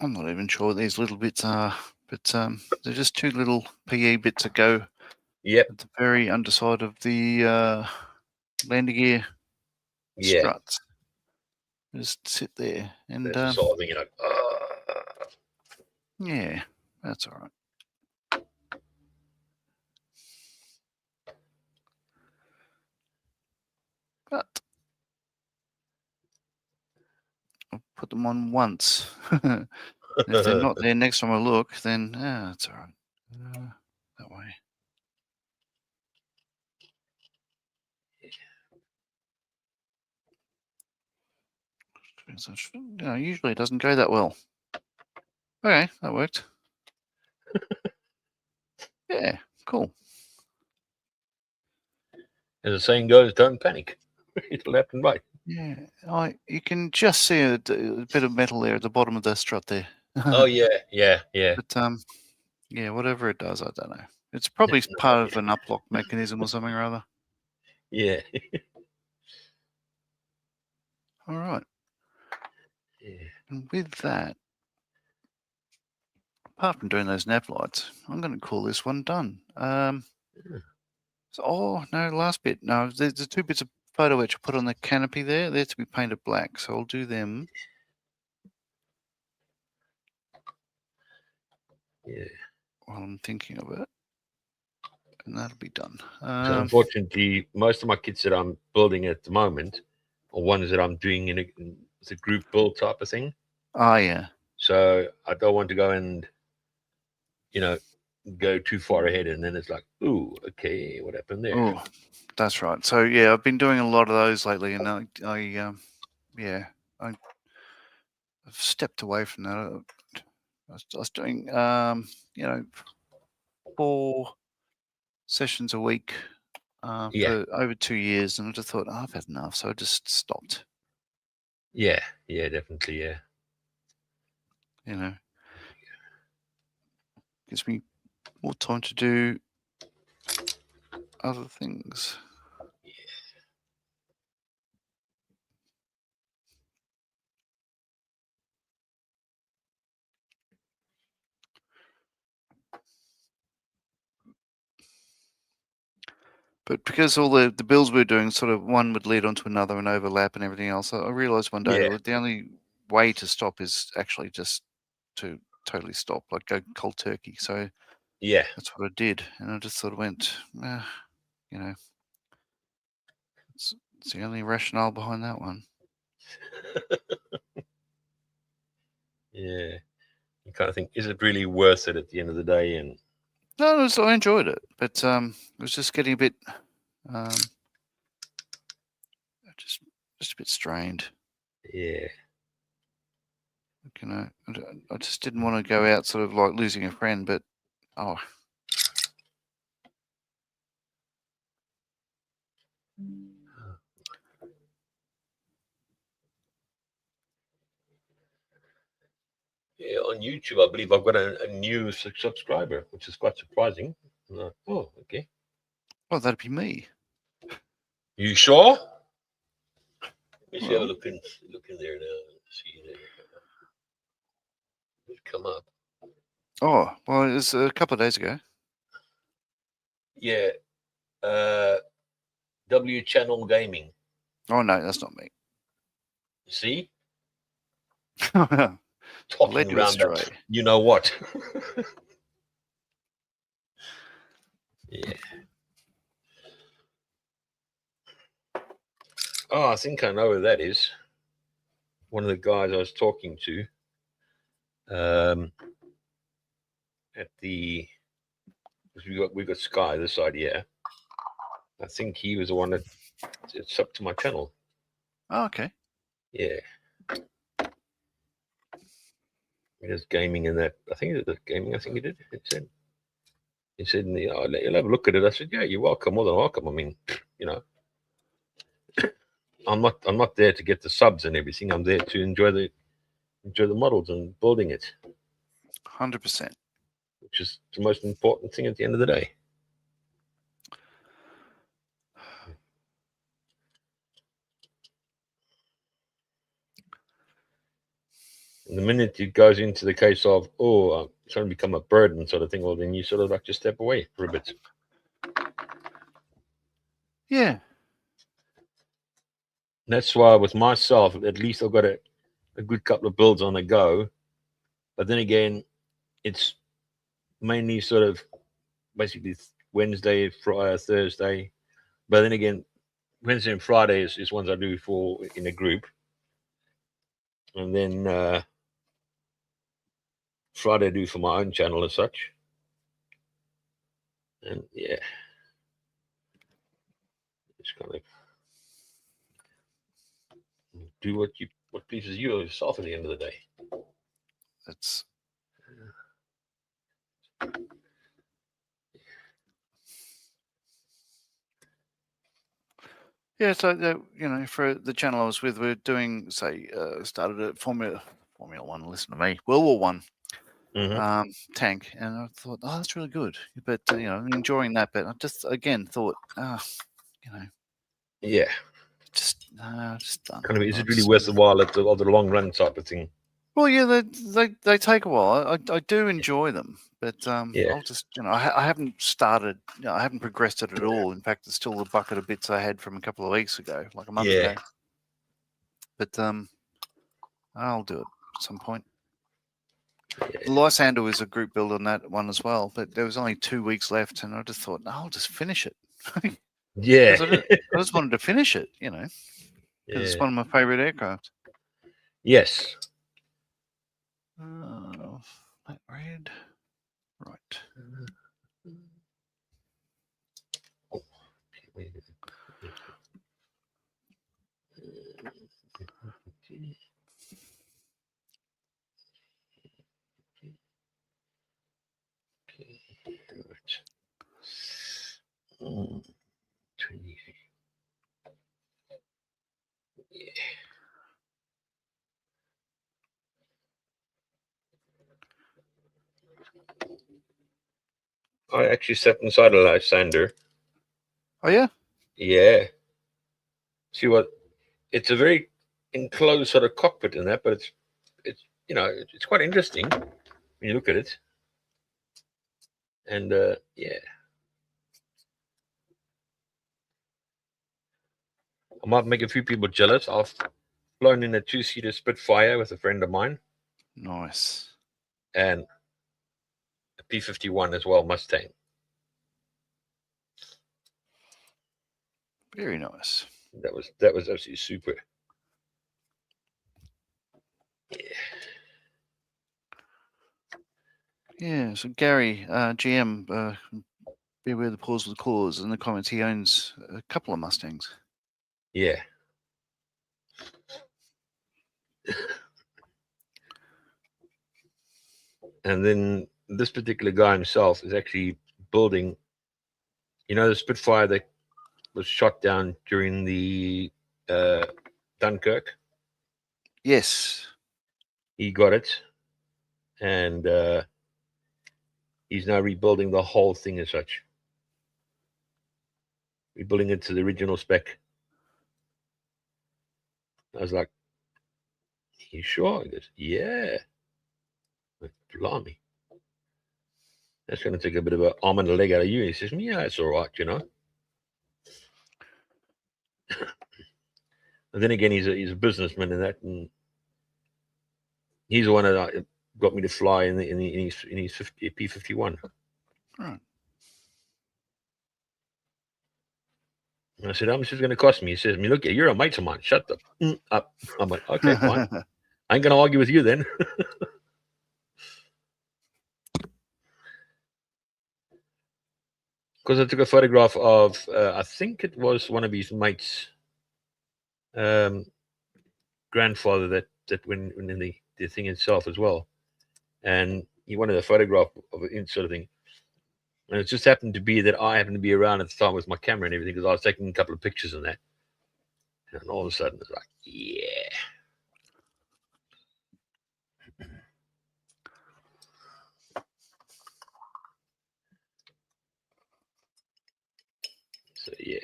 I'm not even sure what these little bits are, but they're just two little PE bits that go yep. at the very underside of the landing gear struts. Just sit there and That's sort of, yeah, that's all right. But I'll put them on once. If they're not there next time I look, then that's all right. So, usually it doesn't go that well. Okay, that worked. Yeah, cool. As the saying goes, don't panic. It'll happen right. Yeah, you can just see a bit of metal there at the bottom of the strut there. Oh yeah. But yeah, whatever it does, I don't know. It's probably part of an uplock mechanism or something or other. Yeah. All right. Yeah. And with that, apart from doing those nav lights, I'm going to call this one done. Oh no, last bit. No, there's the 2 bits of photo etch I put on the canopy there. They're to be painted black, so I'll do them. Yeah. While I'm thinking of it, and that'll be done. So unfortunately, most of my kits that I'm building at the moment are ones that I'm doing in a group build type of thing. Oh yeah. So I don't want to go and, go too far ahead, and then it's like, ooh, okay, what happened there? Oh, that's right. So yeah, I've been doing a lot of those lately, and I've stepped away from that. I was doing 4 sessions a week for over 2 years, and I just thought, I've had enough, so I just stopped. Yeah, definitely, yeah. Gives me more time to do other things. But because all the builds we were doing, sort of one would lead onto another and overlap and everything else, I realized one day the only way to stop is actually just to totally stop, like go cold turkey. So yeah, that's what I did, and I just sort of went, it's the only rationale behind that one. Yeah, you kind of think, is it really worth it at the end of the day? And no, I enjoyed it, but it was just getting a bit, just a bit strained. Yeah. I just didn't want to go out sort of like losing a friend, but Yeah, on YouTube, I believe I've got a new subscriber, which is quite surprising. Like, oh, okay. Well, that'd be me. You sure? Let me see, have a look in there now. See there. It's come up. Oh, well, it was a couple of days ago. Yeah. W Channel Gaming. Oh no, that's not me. See? Talking around astray. You know what? Yeah. Oh, I think I know who that is. One of the guys I was talking to at the, we got Sky this side here. I think he was the one that it's up to my channel. Oh, okay. Yeah. He does gaming in that. I think it was gaming. I think he did. He said, you'll have a look at it. I said, yeah, you're welcome, more than welcome. I mean, I'm not there to get the subs and everything. I'm there to enjoy the models and building it. 100%. Which is the most important thing at the end of the day. And the minute it goes into the case of, I'm trying to become a burden sort of thing, well, then you sort of like just step away for a bit. Yeah. And that's why with myself, at least I've got a good couple of builds on the go. But then again, it's mainly sort of basically Wednesday, Friday, Thursday. But then again, Wednesday and Friday is ones I do for in a group. And then Friday I do for my own channel as such. And yeah, it's kind of do what you what pleases you yourself at the end of the day. It's yeah. So for the channel I was with, we're doing started at Formula One. Listen to me, World War One. Tank, and I thought, oh, that's really good, but I'm enjoying that. But I just again thought, Yeah, just done. kind of. Is it really worth the while at the long run type of thing? Well, yeah, they take a while. I do enjoy them, but Yeah. I'll just I haven't started. I haven't progressed it at all. In fact, it's still the bucket of bits I had from a couple of weeks ago, like a month ago. But I'll do it at some point. Yeah. The Lysander was a group build on that one as well, but there was only 2 weeks left, and I just thought, no, I'll just finish it. Yeah. I just wanted to finish it, because it's one of my favorite aircraft. Yes. That red, right. I actually sat inside a Lysander. Oh yeah. Yeah. See what? It's a very enclosed sort of cockpit in that, but it's quite interesting when you look at it. And yeah, I might make a few people jealous. I've flown in a 2-seater Spitfire with a friend of mine. Nice. And a P-51 as well, Mustang. Very nice. That was absolutely super. Yeah. So Gary, GM, beware the paws with claws. In the comments, he owns a couple of Mustangs. Yeah. And then this particular guy himself is actually building, the Spitfire that was shot down during the Dunkirk. Yes. He got it, and he's now rebuilding the whole thing as such. Rebuilding it to the original spec. I was like, you sure? He goes, yeah. Like, blimey. That's going to take a bit of an arm and a leg out of you. He says, yeah, it's all right, And then again, he's a businessman in that, and he's the one that got me to fly in his P-51. Right. And I said, how much is it going to cost me? He says, look, you're a mate of mine. Shut up. I'm like, okay, fine. I ain't going to argue with you then. Because I took a photograph of, I think it was one of his mates' grandfather that went in the thing itself as well. And he wanted a photograph of it, sort of thing. And it just happened to be that I happened to be around at the time with my camera and everything, because I was taking a couple of pictures and that. And all of a sudden, it's like, yeah. So, yeah.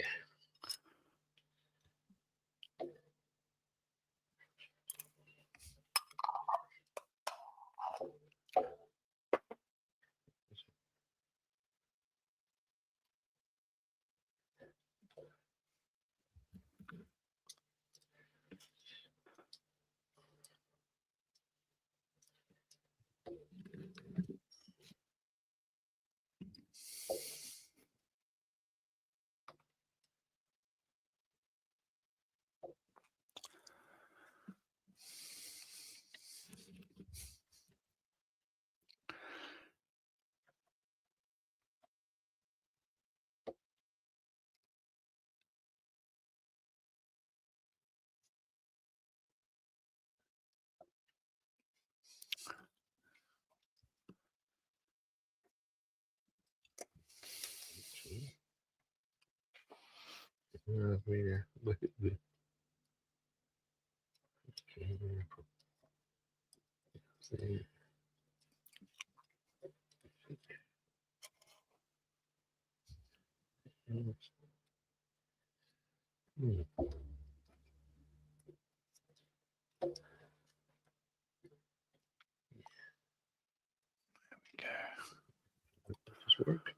Just work.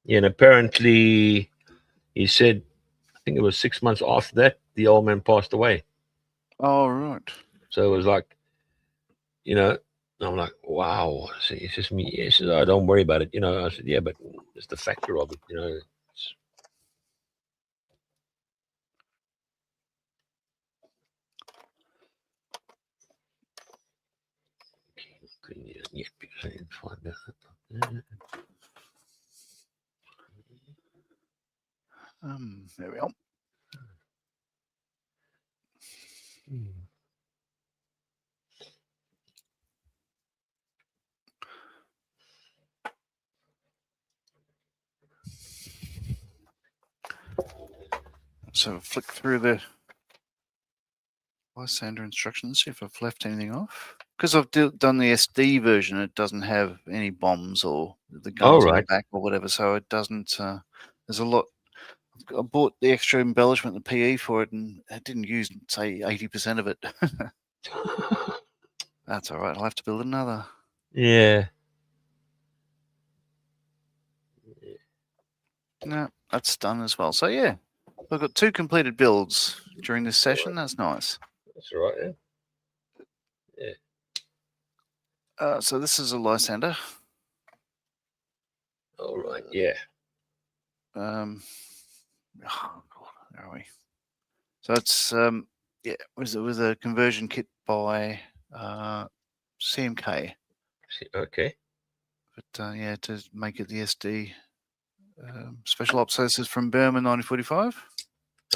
Yeah, and apparently he said, I think it was 6 months after that, the old man passed away. Oh, right. So it was like, I'm like, wow. So he says to me, yeah, he says, oh, don't worry about it. I said, yeah, but it's the factor of it, It's, yeah, because I didn't find that. There we are. So flick through the Lysander instructions, see if I've left anything off. Because I've done the SD version, it doesn't have any bombs or the guns on the back or whatever, so it doesn't. There's a lot. I bought the extra embellishment, the PE for it, and it didn't use, say, 80% of it. That's all right. I'll have to build another. Yeah. No, that's done as well. So yeah, I've got 2 completed builds during this session. That's nice. That's all right. Yeah. So this is a Lysander. All right. Yeah. Oh God, where are we? So it's yeah, it was a conversion kit by CMK. Okay. But yeah, to make it the SD special ops. So this is from Burma 1945.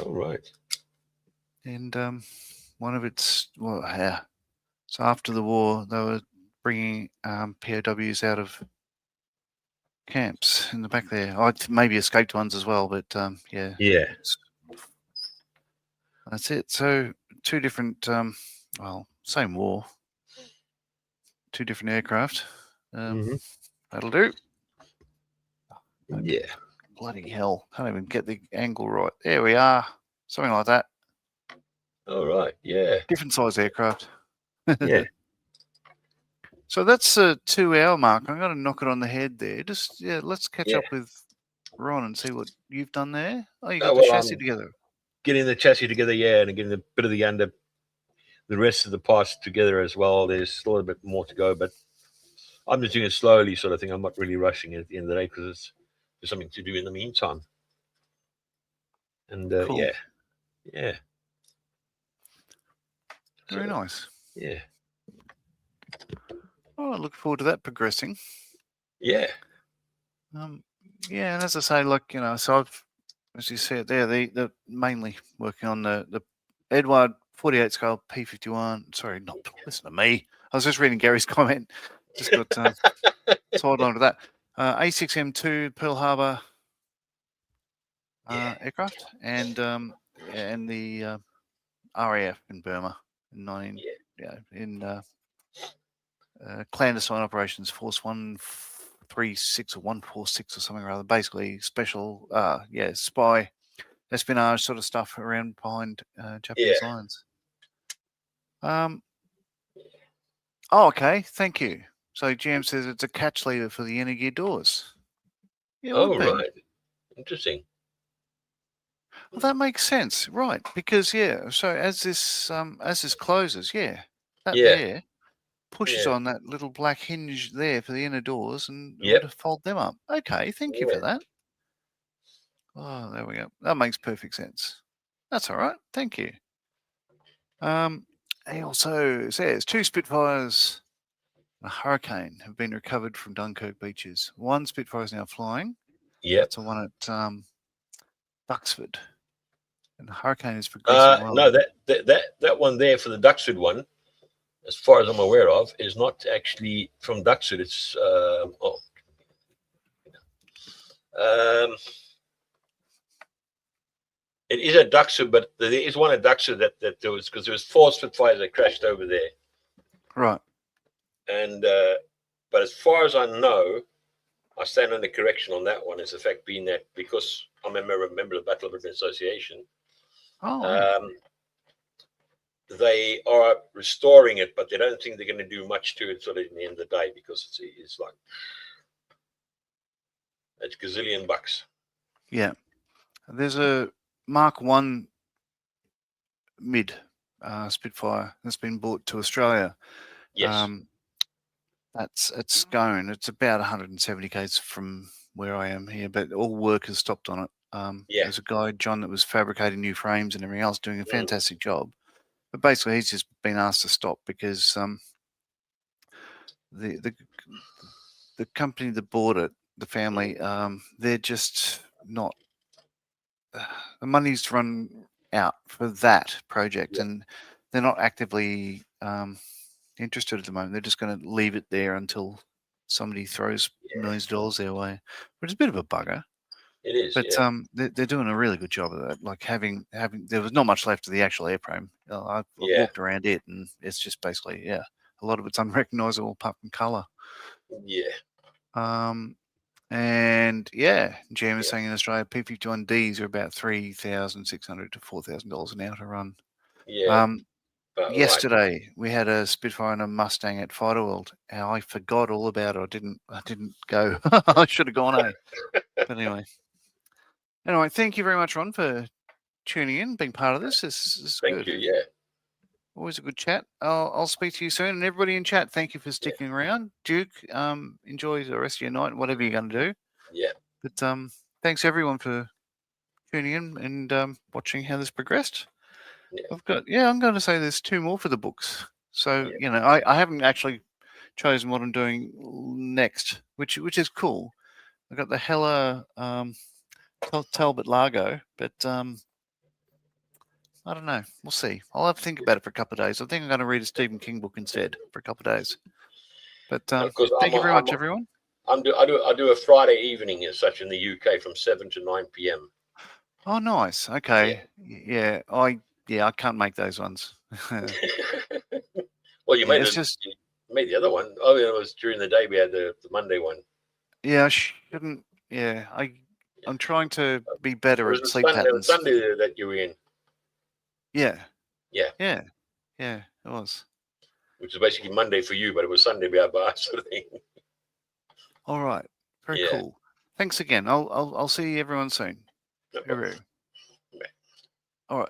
All right. And one of its, well, yeah. So after the war, they were bringing POWs out of camps in the back there. Maybe escaped ones as well, but yeah. Yeah. That's it. So 2 different, well, same war, 2 different aircraft. That'll do. Yeah. Bloody hell. Can't even get the angle right. There we are. Something like that. All right. Yeah. Different size aircraft. Yeah. So that's a 2-hour mark. I'm going to knock it on the head there. Just, yeah, let's catch up with Ron and see what you've done there. Oh, you got the chassis together. Getting the chassis together, yeah, and getting a bit of the rest of the parts together as well. There's still a bit more to go, but I'm just doing it slowly, sort of thing. I'm not really rushing it at the end of the day because there's something to do in the meantime. And Cool. yeah. Very nice. Yeah. Oh, I look forward to that progressing. Yeah. Yeah, and as I say, like, so I've, as you said there, the mainly working on the Edward 48 scale P51. Sorry, not listen to me. I was just reading Gary's comment. Just got sidelined to that. A6M2 Pearl Harbor aircraft, and the RAF in Burma in clandestine operations, Force 136 or 146 or something or other. Basically, special, spy, espionage sort of stuff around behind Japanese lines. Oh, okay. Thank you. So GM says it's a catch lever for the inner gear doors. Yeah, right. Interesting. Well, that makes sense, right? Because so as this closes, there pushes on that little black hinge there for the inner doors, and would fold them up. Okay, thank you for that. Oh, there we go. That makes perfect sense. That's all right. Thank you. He also says 2 Spitfires and a Hurricane have been recovered from Dunkirk beaches. 1 Spitfire is now flying. Yeah. That's the one at Duxford. And the Hurricane is progressing well. No, that one there for the Duxford one, as far as I'm aware of, is not actually from Duxford. It's It is a Duxu, but there is one at Duxu that there was, because there was 4 Spitfires that crashed over there. Right. And but as far as I know, I stand under correction on that one. Is the fact being that because I'm a member of the Battle of Britain Association, they are restoring it, but they don't think they're going to do much to it sort of in the end of the day, because it's like it's gazillion bucks. Yeah. There's a Mark 1 mid Spitfire that's been brought to Australia. Yes. It's going. It's about 170 k's from where I am here, but all work has stopped on it. There's a guy, John, that was fabricating new frames and everything else, doing a fantastic job. But basically, he's just been asked to stop because the company that bought it, the family, they're just not. The money's run out for that project, and they're not actively interested at the moment. They're just going to leave it there until somebody throws millions of dollars their way, which is a bit of a bugger. It is, but they're doing a really good job of that. Like having there was not much left of the actual airframe. I've walked around it, and it's just basically a lot of it's unrecognizable apart from color. And Jam is saying in Australia, P51Ds are about $3,600 to $4,000 an hour to run. Yesterday we had a Spitfire and a Mustang at Fighter World, and I forgot all about it. I didn't go. I should have gone. But anyway, thank you very much, Ron, for tuning in, being part of this. This is good. Thank you. Yeah. Always a good chat. I'll speak to you soon, and everybody in chat, thank you for sticking around. Duke, enjoy the rest of your night, whatever you're going to do. Yeah. But thanks everyone for tuning in and watching how this progressed. I'm going to say there's 2 more for the books. So I haven't actually chosen what I'm doing next, which is cool. I got the Hella Talbot Largo, but I don't know. We'll see. I'll have to think about it for a couple of days. I think I'm going to read a Stephen King book instead for a couple of days. But thank you very much, everyone. I do a Friday evening as such in the UK from 7 to 9 p.m. Oh, nice. Okay. Yeah. I can't make those ones. Well, you made the other one. Oh, it was during the day. We had the Monday one. Yeah, I shouldn't. Yeah, I'm trying to be better at sleep patterns. It was Sunday that you were in. Yeah. Yeah. It was. Which is basically Monday for you, but it was Sunday by us, sort of thing. All right. Very cool. Thanks again. I'll see everyone soon. No problem. All right.